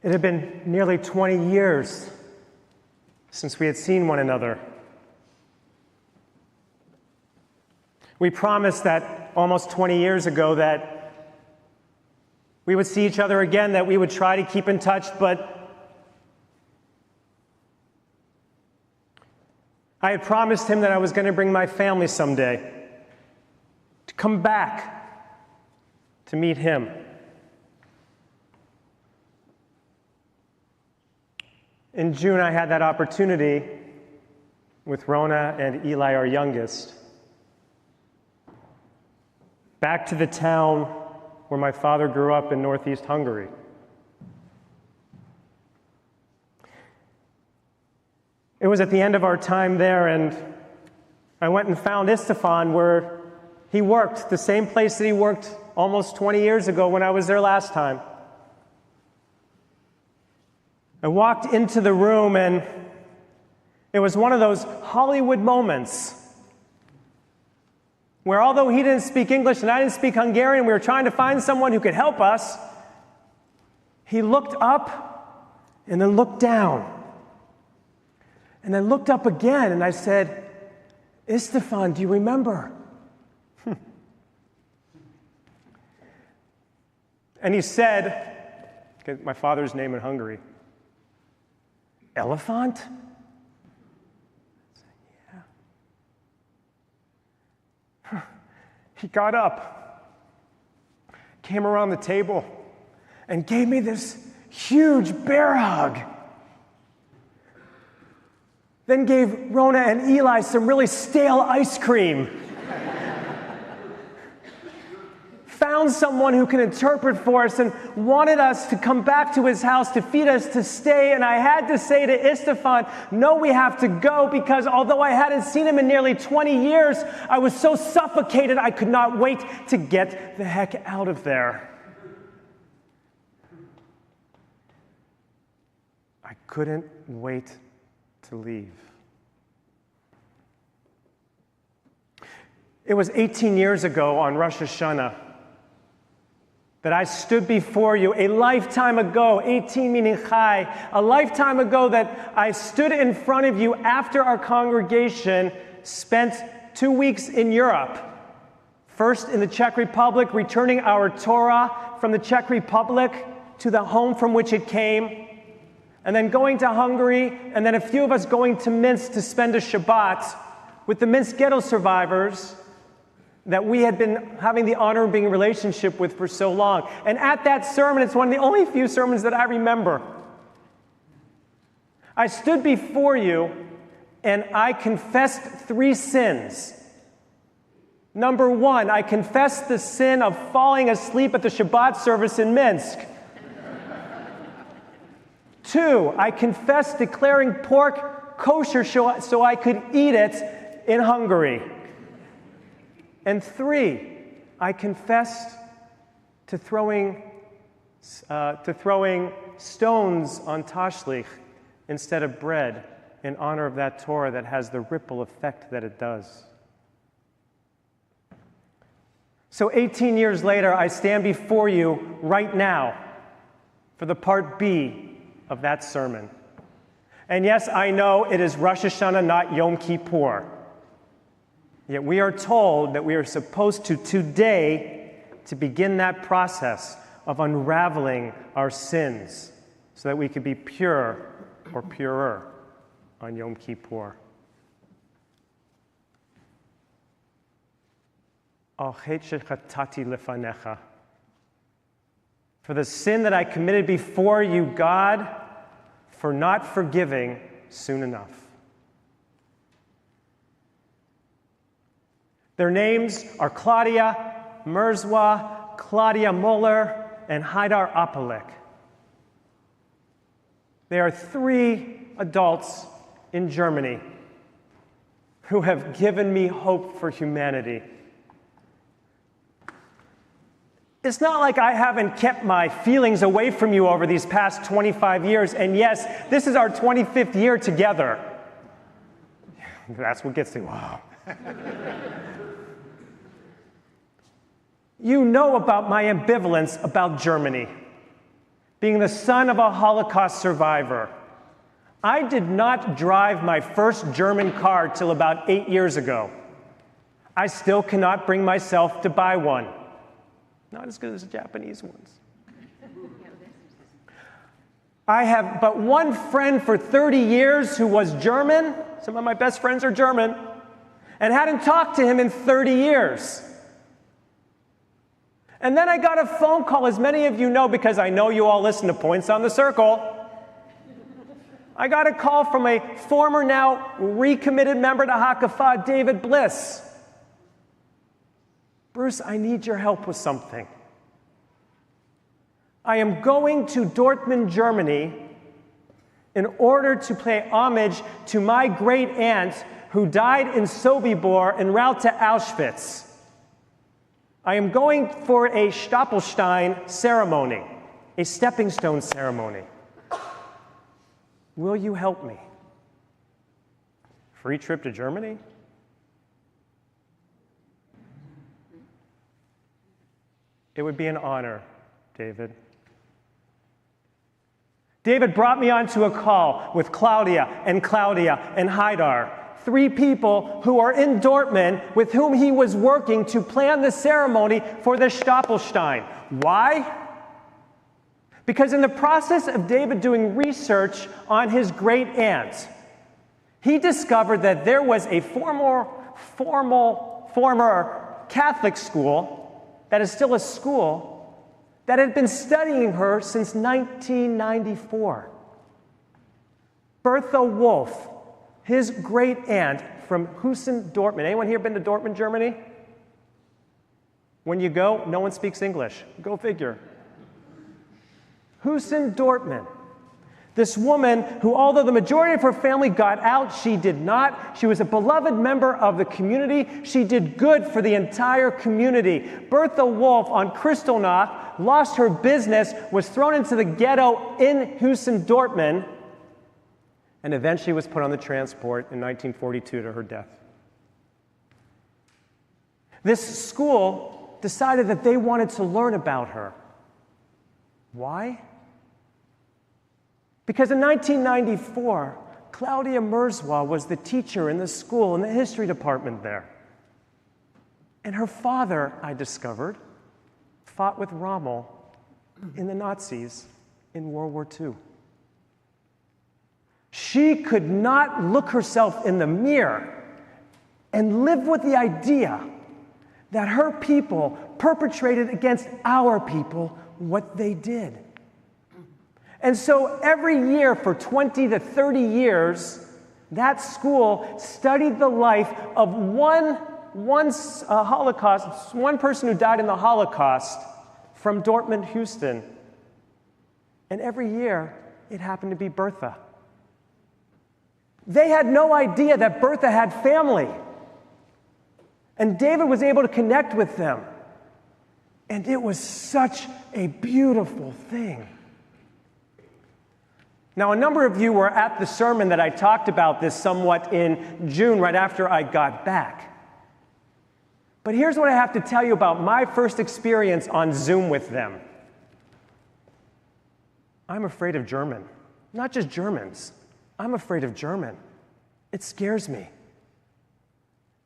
It had been nearly 20 years since we had seen one another. We promised that almost 20 years ago that we would see each other again, that we would try to keep in touch, but I had promised him that I was going to bring my family someday to come back to meet him. In June, I had that opportunity with Rona and Eli, our youngest, back to the town where my father grew up in northeast Hungary. It was at the end of our time there, and I went and found Istefan where he worked, the same place that he worked almost 20 years ago when I was there last time. I walked into the room, and it was one of those Hollywood moments where, although he didn't speak English and I didn't speak Hungarian, we were trying to find someone who could help us. He looked up and then looked down and then looked up again, and I said, "Istefan, do you remember?" And he said, my father's name in Hungary, "Elephant?" I said, "Yeah." He got up, came around the table, and gave me this huge bear hug. Then gave Rona and Eli some really stale ice cream. Found someone who can interpret for us and wanted us to come back to his house to feed us, to stay. And I had to say to Istefan, "No, we have to go," because although I hadn't seen him in nearly 20 years, I was so suffocated I could not wait to get the heck out of there. I couldn't wait to leave. It was 18 years ago on Rosh Hashanah that I stood before you, a lifetime ago, 18 meaning chai, a lifetime ago that I stood in front of you after our congregation spent 2 weeks in Europe. First in the Czech Republic, returning our Torah from the Czech Republic to the home from which it came, and then going to Hungary, and then a few of us going to Minsk to spend a Shabbat with the Minsk ghetto survivors that we had been having the honor of being in relationship with for so long. And at that sermon, it's one of the only few sermons that I remember. I stood before you and I confessed 3 sins. Number 1, I confessed the sin of falling asleep at the Shabbat service in Minsk. 2, I confessed declaring pork kosher so I could eat it in Hungary. And 3, I confessed to throwing stones on tashlich instead of bread in honor of that Torah that has the ripple effect that it does. So 18 years later, I stand before you right now for the part B of that sermon. And yes, I know it is Rosh Hashanah, not Yom Kippur. Yet we are told that we are supposed to today to begin that process of unraveling our sins so that we could be pure or purer on Yom Kippur. al chet shechatati lefanecha. For the sin that I committed before you, God, for not forgiving soon enough. Their names are Claudia Merzwa, Claudia Muller, and Haidar Apalek. They are 3 adults in Germany who have given me hope for humanity. It's not like I haven't kept my feelings away from you over these past 25 years, and yes, this is our 25th year together. That's what gets me, wow. You know about my ambivalence about Germany, being the son of a Holocaust survivor. I did not drive my first German car till about 8 years ago. I still cannot bring myself to buy one. Not as good as the Japanese ones. I have but one friend for 30 years who was German. Some of my best friends are German. And hadn't talked to him in 30 years. And then I got a phone call, as many of you know, because I know you all listen to Points on the Circle. I got a call from a former, now recommitted member to Hakafah, David Bliss. Bruce, I need your help with something. I am going to Dortmund, Germany, in order to pay homage to my great aunt who died in Sobibor en route to Auschwitz. I am going for a Stapelstein ceremony, a stepping stone ceremony. Will you help me? Free trip to Germany? It would be an honor, David. David brought me onto a call with Claudia and Haidar, 3 people who are in Dortmund with whom he was working to plan the ceremony for the Stapelstein. Why? Because in the process of David doing research on his great aunt, he discovered that there was a former Catholic school that is still a school that had been studying her since 1994. Bertha Wolf, his great aunt from Husen, Dortmund. Anyone here been to Dortmund, Germany? When you go, no one speaks English. Go figure. Husen, Dortmund. This woman who, although the majority of her family got out, she did not. She was a beloved member of the community. She did good for the entire community. Bertha Wolf on Kristallnacht lost her business, was thrown into the ghetto in Husen, Dortmund, and eventually was put on the transport in 1942 to her death. This school decided that they wanted to learn about her. Why? Because in 1994, Claudia Merzwa was the teacher in the school, in the history department there. And her father, I discovered, fought with Rommel in the Nazis in World War II. She could not look herself in the mirror and live with the idea that her people perpetrated against our people what they did. And so every year for 20 to 30 years, that school studied the life of one person who died in the Holocaust from Dortmund, Houston. And every year, it happened to be Bertha. They had no idea that Bertha had family. And David was able to connect with them. And it was such a beautiful thing. Now, a number of you were at the sermon that I talked about this somewhat in June, right after I got back. But here's what I have to tell you about my first experience on Zoom with them. I'm afraid of German. Not just Germans. I'm afraid of German. It scares me.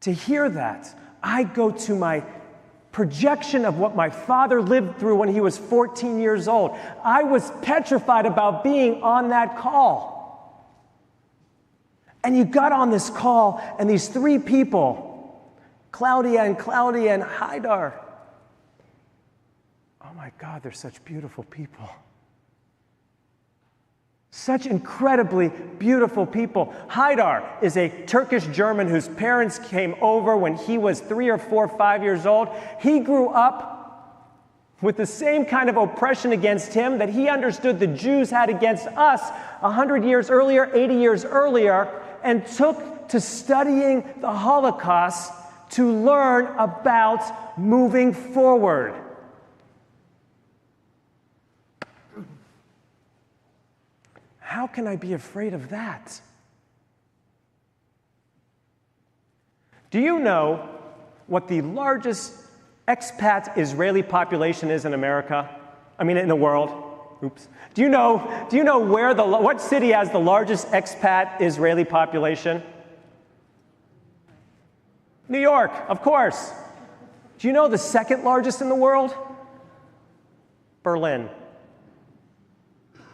To hear that, I go to my projection of what my father lived through when he was 14 years old. I was petrified about being on that call. And you got on this call, and these 3 people, Claudia and Haidar. Oh my God, they're such beautiful people. Such incredibly beautiful people. Haidar is a Turkish German whose parents came over when he was 3 or 4, 5 years old. He grew up with the same kind of oppression against him that he understood the Jews had against us 100 years earlier, 80 years earlier, and took to studying the Holocaust to learn about moving forward. How can I be afraid of that? Do you know what the largest expat Israeli population is in America? I mean, in the world. Oops. Do you know what city has the largest expat Israeli population? New York, of course. Do you know the second largest in the world? Berlin.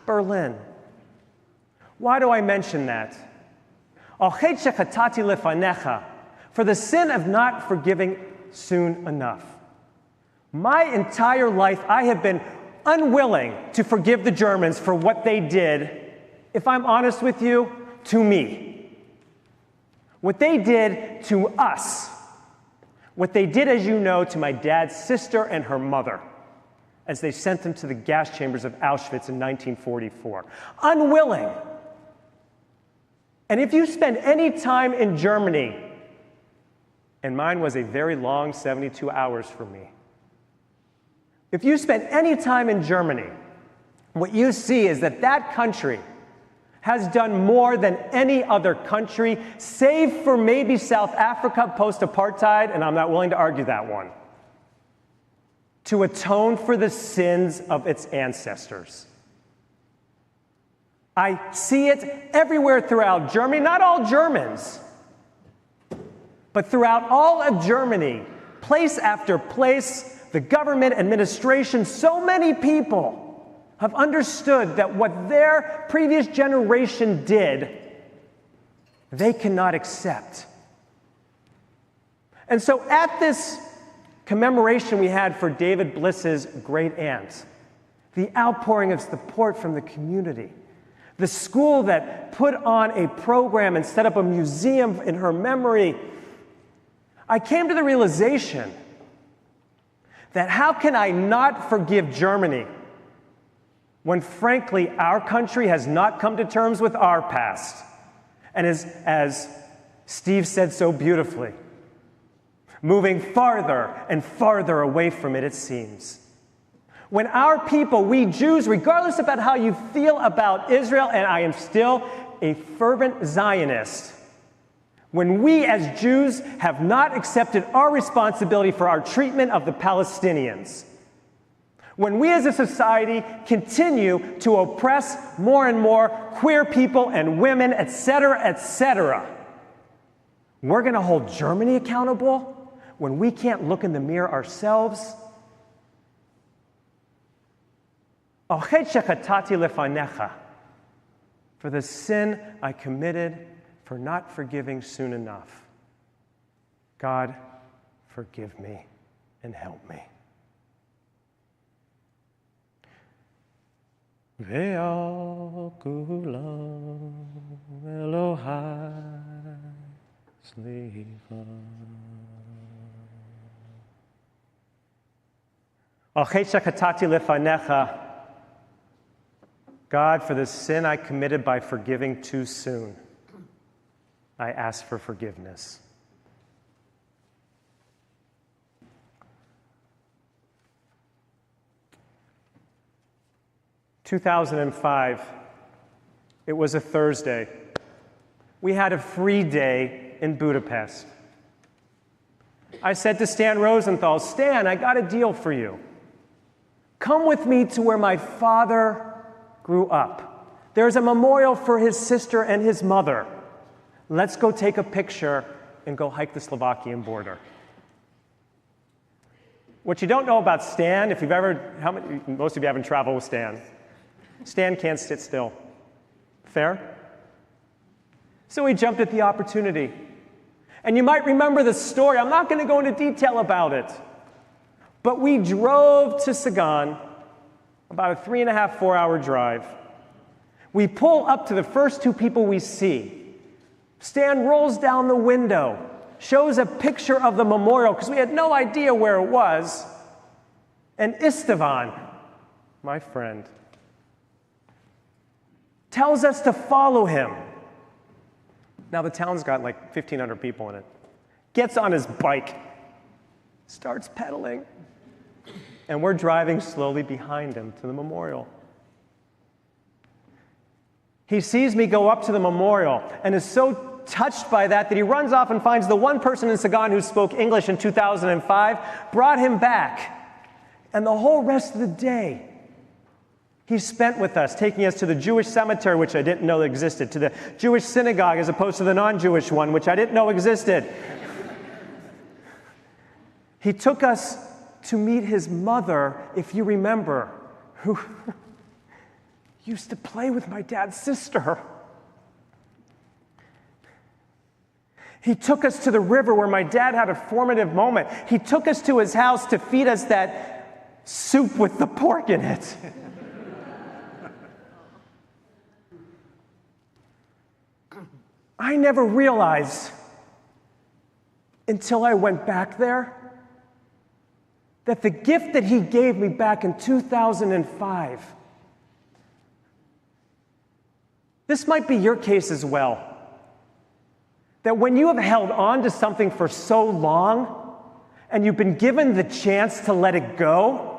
Berlin. Why do I mention that? For the sin of not forgiving soon enough. My entire life, I have been unwilling to forgive the Germans for what they did, if I'm honest with you, to me. What they did to us. What they did, as you know, to my dad's sister and her mother, as they sent them to the gas chambers of Auschwitz in 1944. Unwilling. And if you spend any time in Germany, and mine was a very long 72 hours for me, if you spend any time in Germany, what you see is that that country has done more than any other country, save for maybe South Africa post-apartheid, and I'm not willing to argue that one, to atone for the sins of its ancestors. I see it everywhere throughout Germany, not all Germans, but throughout all of Germany, place after place, the government, administration, so many people have understood that what their previous generation did, they cannot accept. And so at this commemoration we had for David Bliss's great aunt, the outpouring of support from the community, the school that put on a program and set up a museum in her memory, I came to the realization that how can I not forgive Germany when, frankly, our country has not come to terms with our past? And as Steve said so beautifully, moving farther and farther away from it, it seems. When our people, we Jews, regardless about how you feel about Israel, and I am still a fervent Zionist, when we as Jews have not accepted our responsibility for our treatment of the Palestinians, when we as a society continue to oppress more and more queer people and women, etc., we're going to hold Germany accountable when we can't look in the mirror ourselves. For the sin I committed for not forgiving soon enough. God, forgive me and help me. Ve'al kulam Elohai slicha. God, for the sin I committed by forgiving too soon, I ask for forgiveness. In 2005, it was a Thursday. We had a free day in Budapest. I said to Stan Rosenthal, Stan, I got a deal for you. Come with me to where my father grew up. There's a memorial for his sister and his mother. Let's go take a picture and go hike the Slovakian border. What you don't know about Stan, if you've ever, most of you haven't traveled with Stan. Stan can't sit still. Fair? So we jumped at the opportunity. And you might remember the story. I'm not going to go into detail about it. But we drove to Sagan, about a 3.5, 4-hour drive. We pull up to the first two people we see. Stan rolls down the window, shows a picture of the memorial, because we had no idea where it was. And Istvan, my friend, tells us to follow him. Now the town's got like 1,500 people in it. Gets on his bike, starts pedaling, and we're driving slowly behind him to the memorial. He sees me go up to the memorial and is so touched by that he runs off and finds the one person in Sagan who spoke English in 2005, brought him back. And the whole rest of the day, he spent with us, taking us to the Jewish cemetery, which I didn't know existed, to the Jewish synagogue as opposed to the non-Jewish one, which I didn't know existed. He took us to meet his mother, if you remember, who used to play with my dad's sister. He took us to the river where my dad had a formative moment. He took us to his house to feed us that soup with the pork in it. I never realized until I went back there that the gift that he gave me back in 2005, this might be your case as well, that when you have held on to something for so long and you've been given the chance to let it go,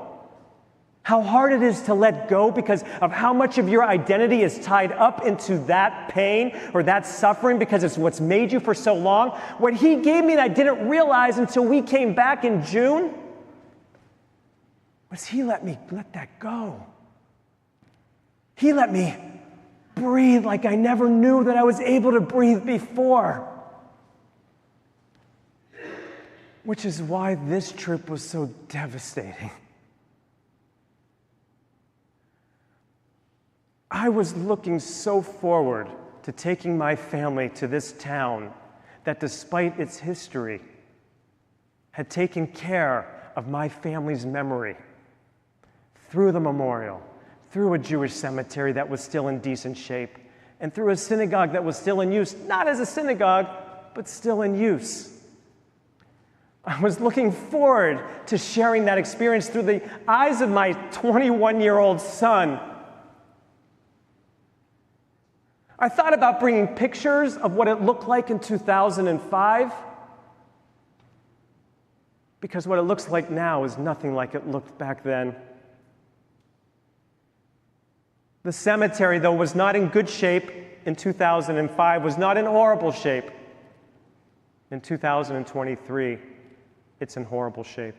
how hard it is to let go because of how much of your identity is tied up into that pain or that suffering because it's what's made you for so long. What he gave me and I didn't realize until we came back in June was he let me let that go. He let me breathe like I never knew that I was able to breathe before. Which is why this trip was so devastating. I was looking so forward to taking my family to this town that, despite its history, had taken care of my family's memory through the memorial, through a Jewish cemetery that was still in decent shape, and through a synagogue that was still in use, not as a synagogue, but still in use. I was looking forward to sharing that experience through the eyes of my 21-year-old son. I thought about bringing pictures of what it looked like in 2005, because what it looks like now is nothing like it looked back then. The cemetery, though, was not in good shape in 2005, was not in horrible shape. In 2023, it's in horrible shape.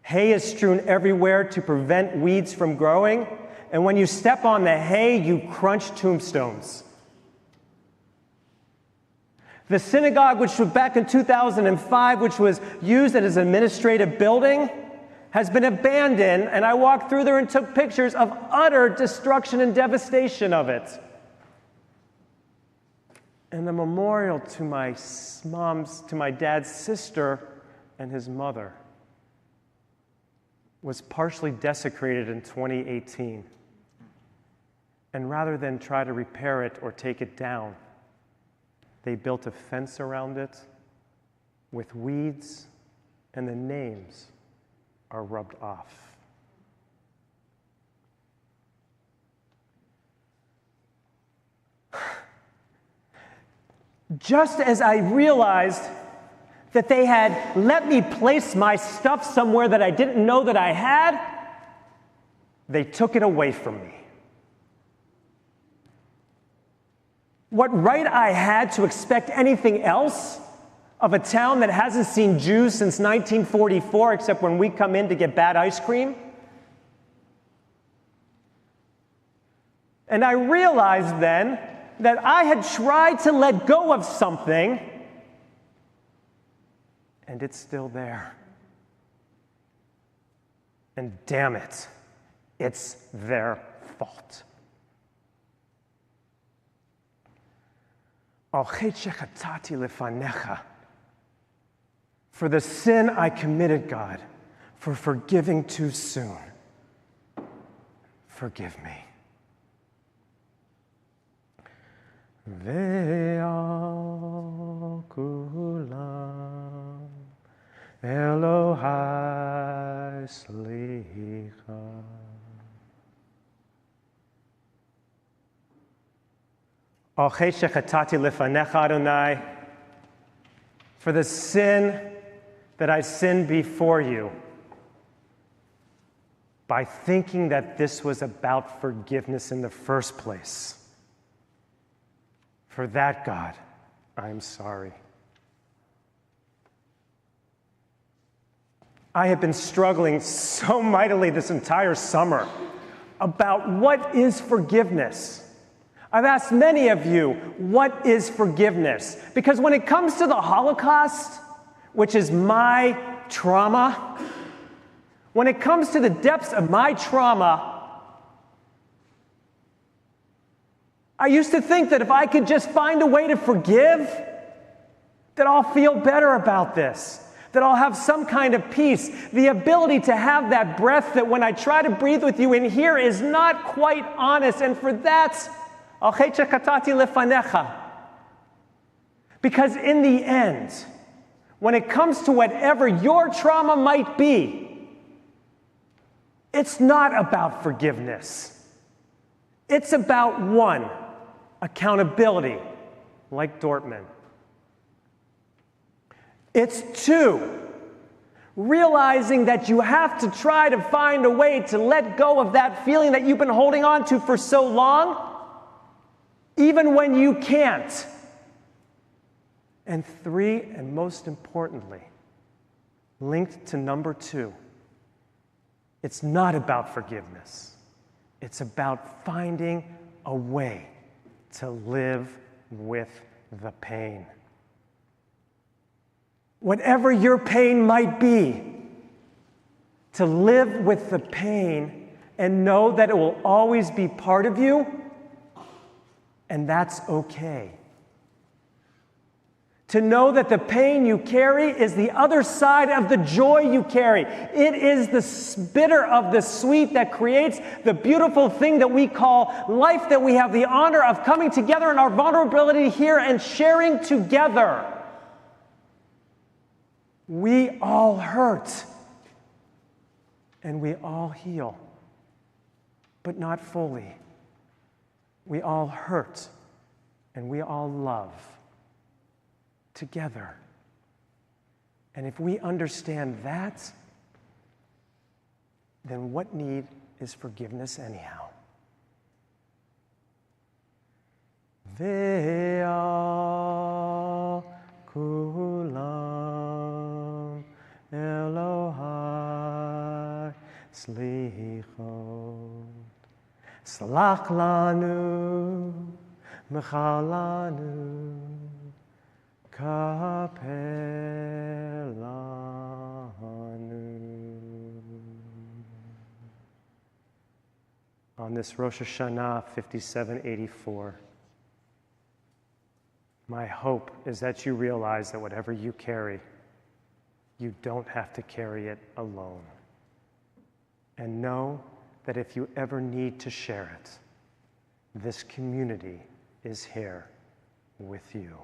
Hay is strewn everywhere to prevent weeds from growing, and when you step on the hay, you crunch tombstones. The synagogue, which was back in 2005, which was used as an administrative building, has been abandoned, and I walked through there and took pictures of utter destruction and devastation of it. And the memorial to my dad's sister and his mother was partially desecrated in 2018. And rather than try to repair it or take it down, they built a fence around it with weeds, and the names are rubbed off. Just as I realized that they had let me place my stuff somewhere that I didn't know that I had, they took it away from me. What right I had to expect anything else of a town that hasn't seen Jews since 1944, except when we come in to get bad ice cream? And I realized then that I had tried to let go of something, and it's still there. And damn it, it's their fault. Al chet shechatati lefanecha, for the sin I committed, God, for forgiving too soon. Forgive me. Ve'al kulam Elohai slicha. Al chet shechatati lefanecha Adonai, for the sin that I sinned before you, by thinking that this was about forgiveness in the first place. For that, God, I am sorry. I have been struggling so mightily this entire summer about what is forgiveness. I've asked many of you, what is forgiveness? Because when it comes to the Holocaust, which is my trauma, when it comes to the depths of my trauma, I used to think that if I could just find a way to forgive, that I'll feel better about this, that I'll have some kind of peace. The ability to have that breath that when I try to breathe with you in here is not quite honest, and for that, al chet shechatati lefanecha. Because in the end, when it comes to whatever your trauma might be, it's not about forgiveness. It's about, one, accountability, like Dortmund. It's two, realizing that you have to try to find a way to let go of that feeling that you've been holding on to for so long, even when you can't. And three, and most importantly, linked to number two, it's not about forgiveness. It's about finding a way to live with the pain. Whatever your pain might be, to live with the pain and know that it will always be part of you, and that's okay. To know that the pain you carry is the other side of the joy you carry. It is the bitter of the sweet that creates the beautiful thing that we call life, that we have the honor of coming together in our vulnerability here and sharing together. We all hurt and we all heal, but not fully. We all hurt and we all love together. And if we understand that, then what need is forgiveness anyhow? Ve'al kulam Elohai slichot, slach lanu mechalanu On this Rosh Hashanah 5784, my hope is that you realize that whatever you carry, you don't have to carry it alone. And know that if you ever need to share it, this community is here with you.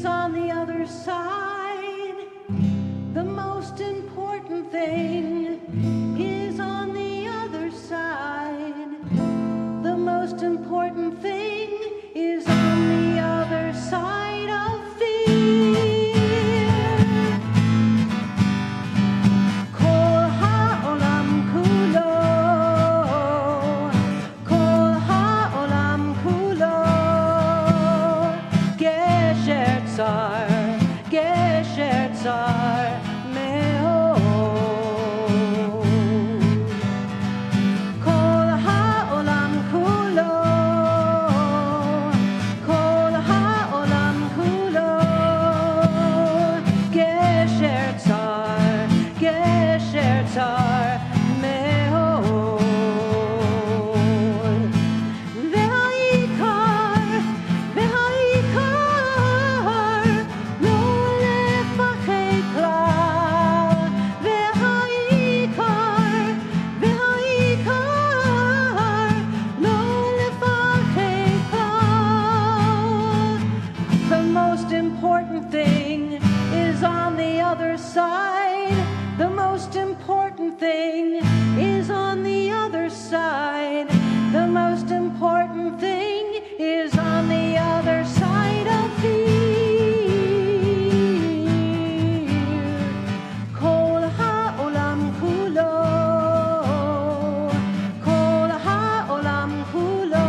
On the other side, the most important thing is on the other side. The most important thing is on the other side of fear. Kol ha'olam kulo, kol ha'olam kulo, Gesher tzar me'od. important thing is on the other side. The most important thing is on the other side. The most important thing is on the other side of fear. Kol ha'olam kulo, kol ha'olam kulo,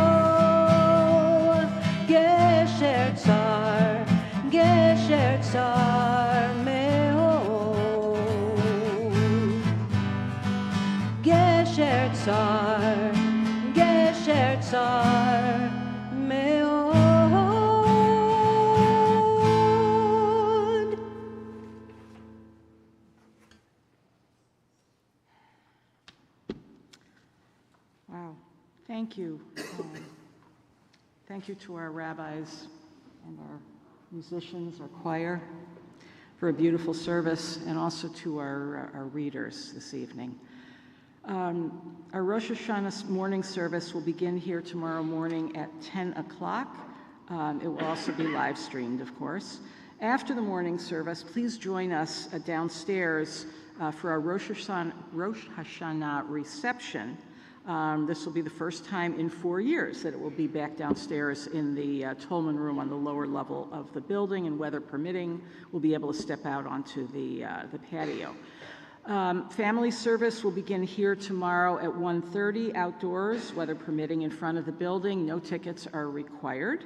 gesher tzar, gesher tzar me'od, gesher tzar, gesher tzar me'od. Wow, thank you. Thank you to our rabbis and our musicians, our choir, for a beautiful service, and also to our readers this evening. Our Rosh Hashanah morning service will begin here tomorrow morning at 10 o'clock. It will also be live streamed, of course. After the morning service, please join us downstairs for our Rosh Hashanah reception. This will be the first time in 4 years that it will be back downstairs in the Tolman room on the lower level of the building, and weather permitting, we'll be able to step out onto the patio. Family service will begin here tomorrow at 1:30 outdoors, weather permitting, in front of the building. No tickets are required.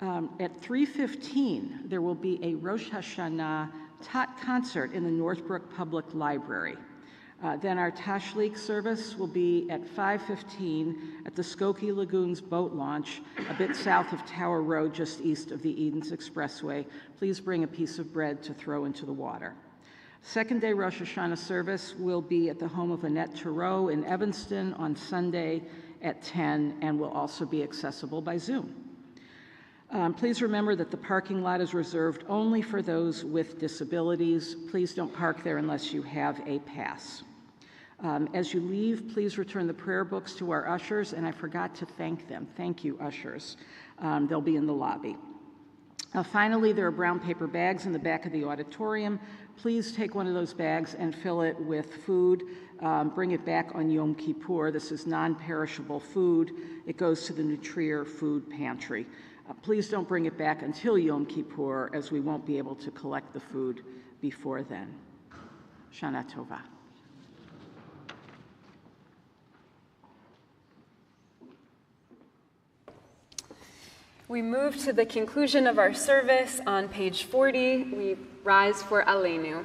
At 3:15, there will be a Rosh Hashanah Tot concert in the Northbrook Public Library. Then our Tashlik service will be at 5:15 at the Skokie Lagoons boat launch, a bit south of Tower Road, just east of the Edens Expressway. Please bring a piece of bread to throw into the water. Second day Rosh Hashanah service will be at the home of Annette Thoreau in Evanston on Sunday at 10, and will also be accessible by Zoom. Please remember that the parking lot is reserved only for those with disabilities. Please don't park there unless you have a pass. As you leave, please return the prayer books to our ushers, and I forgot to thank them. Thank you, ushers. They'll be in the lobby. Finally, there are brown paper bags in the back of the auditorium. Please take one of those bags and fill it with food. Bring it back on Yom Kippur. This is non-perishable food. It goes to the Nutrier food pantry. Please don't bring it back until Yom Kippur, as we won't be able to collect the food before then. Shana Tova. We move to the conclusion of our service on page 40. We rise for Aleinu.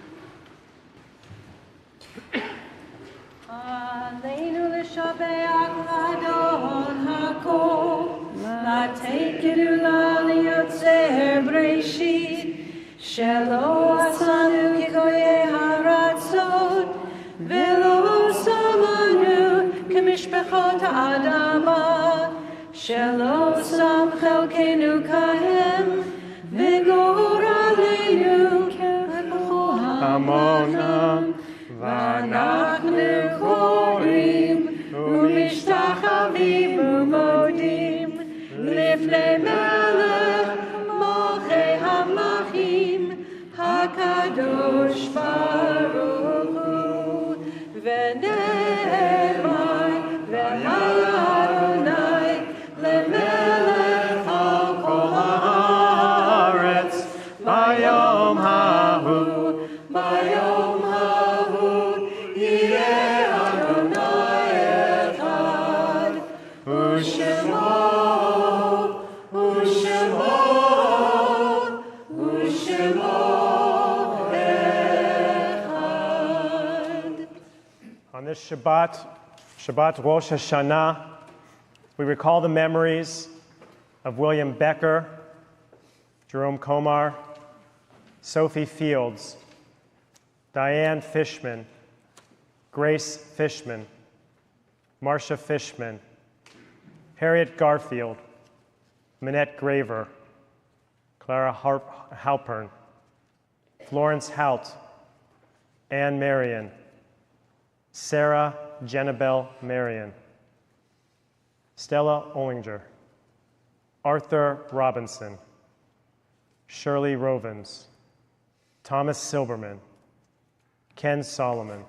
Aleinu l'shabeach l'adon hakol, la'tei kedula liyotzer breshit, shelo asanu kikoye haratzot, velo samanu kemishpechot ha'adama, shelo sam chelkenu kahem, v'gor aleinu k'chol hamonam, v'anachnu chorim u'mishtachavim u'modim lifnei melech malchei hamlachim hakadosh baruch hu v'ne'emar v'ha'adonai lemelech al kol haaretz bayom hahu bayom hahu yeh Adonai echad u'shemo echad. On this Shabbat Rosh Hashanah, we recall the memories of William Becker, Jerome Komar, Sophie Fields, Diane Fishman, Grace Fishman, Marcia Fishman, Harriet Garfield, Minette Graver, Clara Halpern, Florence Hout, Anne Marion, Sarah Jenabel Marion, Stella Ollinger, Arthur Robinson, Shirley Rovens, Thomas Silberman, Ken Solomon,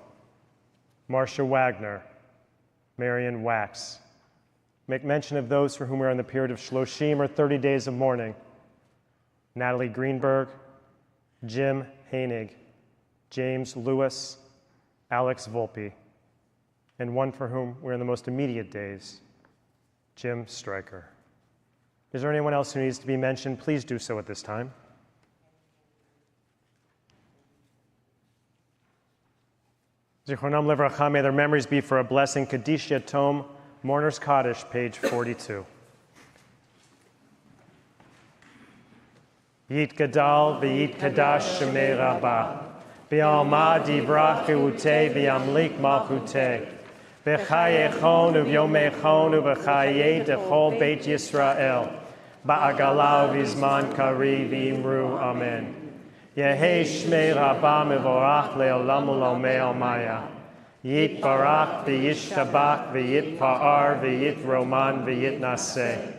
Marcia Wagner, Marion Wax. Make mention of those for whom we are in the period of Shloshim, or 30 days of mourning: Natalie Greenberg, Jim Hainig, James Lewis, Alex Volpe, and one for whom we're in the most immediate days, Jim Stryker. Is there anyone else who needs to be mentioned? Please do so at this time. Zichronam Livracha, may their memories be for a blessing. Kaddish Yatom, Mourner's Kaddish, page 42. Yit Gadal v'yit Kadash Shemei Rabbah, v'alma divrach geutei v'yamlik malchutei, v'chayechon uvyomechon uv'chayei dechol Beit Yisrael, ba'agala v'zman kari v'imru amen. Yehei Shmei Rabbah mevorach le'olam u'lomei almaya. Yit barach v'yishtabach v'yit pa'ar v'yit roman v'yit naseh.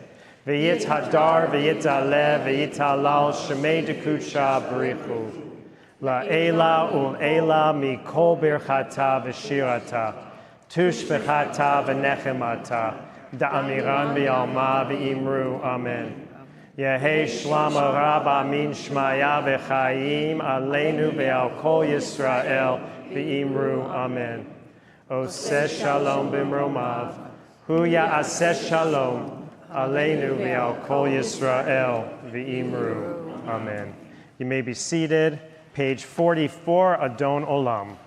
V'yit hadar v'yit aleh v'yit halal shemei dekutsha b'richu. La'ela ul'ela mikol birchata v'shirata. Tushbechata v'nechemata. Da'amiran v'yalma v'imru amen. Yehei shlama rab amin shmaya v'chayim aleinu v'al kol Yisrael v'imru amen. Oseh shalom b'mromav, hu ya'aseh shalom aleinu v'al kol Yisrael v'imru amen. You may be seated. Page 44, Adon Olam.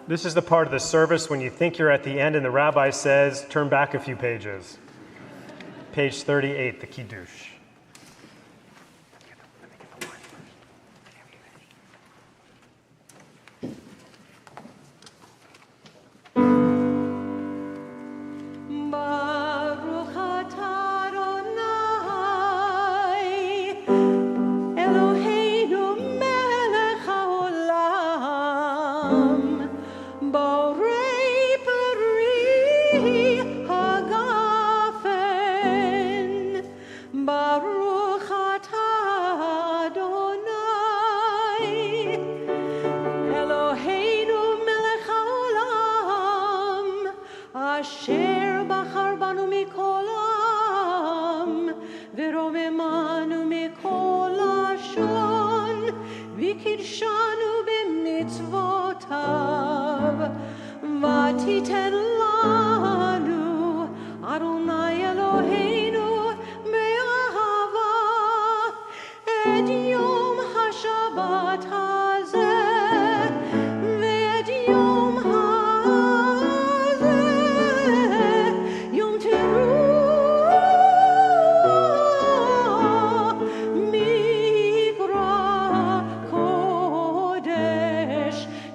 This is the part of the service when you think you're at the end and the rabbi says, turn back a few pages. Page 38, the Kiddush.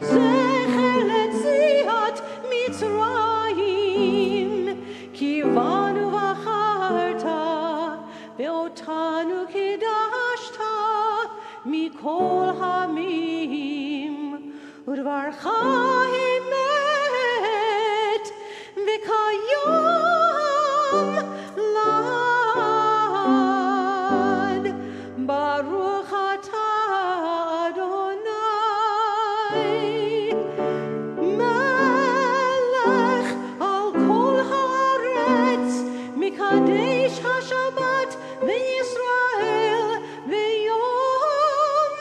Zecher letzir מצרים, כי בנו בחרת, ואותנו קידשת מכל העמים, ודברך אמת, וכיום לעד. ברוך אתה אדוני, מלך על כל הארץ, מקדש השבת בישראל ביום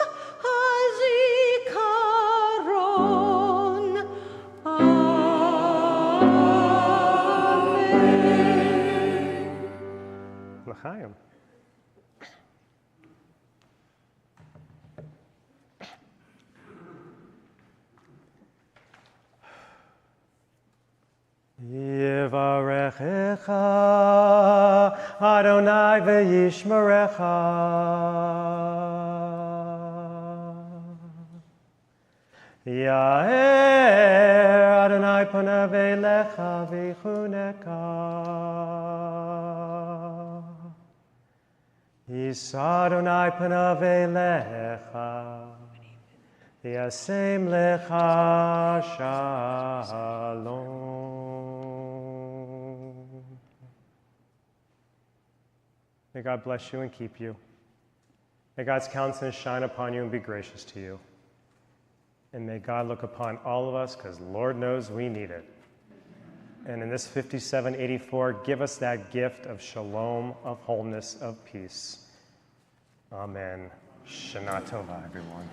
הזיכרון. אמן. L'chaim. Yivarechecha Adonai v'yishmerecha. Ya'er Adonai panav elecha v'yichuneka. Yisa Adonai panav elecha v'yasem lecha shalom. May God bless you and keep you. May God's countenance shine upon you and be gracious to you. And may God look upon all of us, because Lord knows we need it. And in this 5784, give us that gift of shalom, of wholeness, of peace. Amen. Shana Tova, everyone.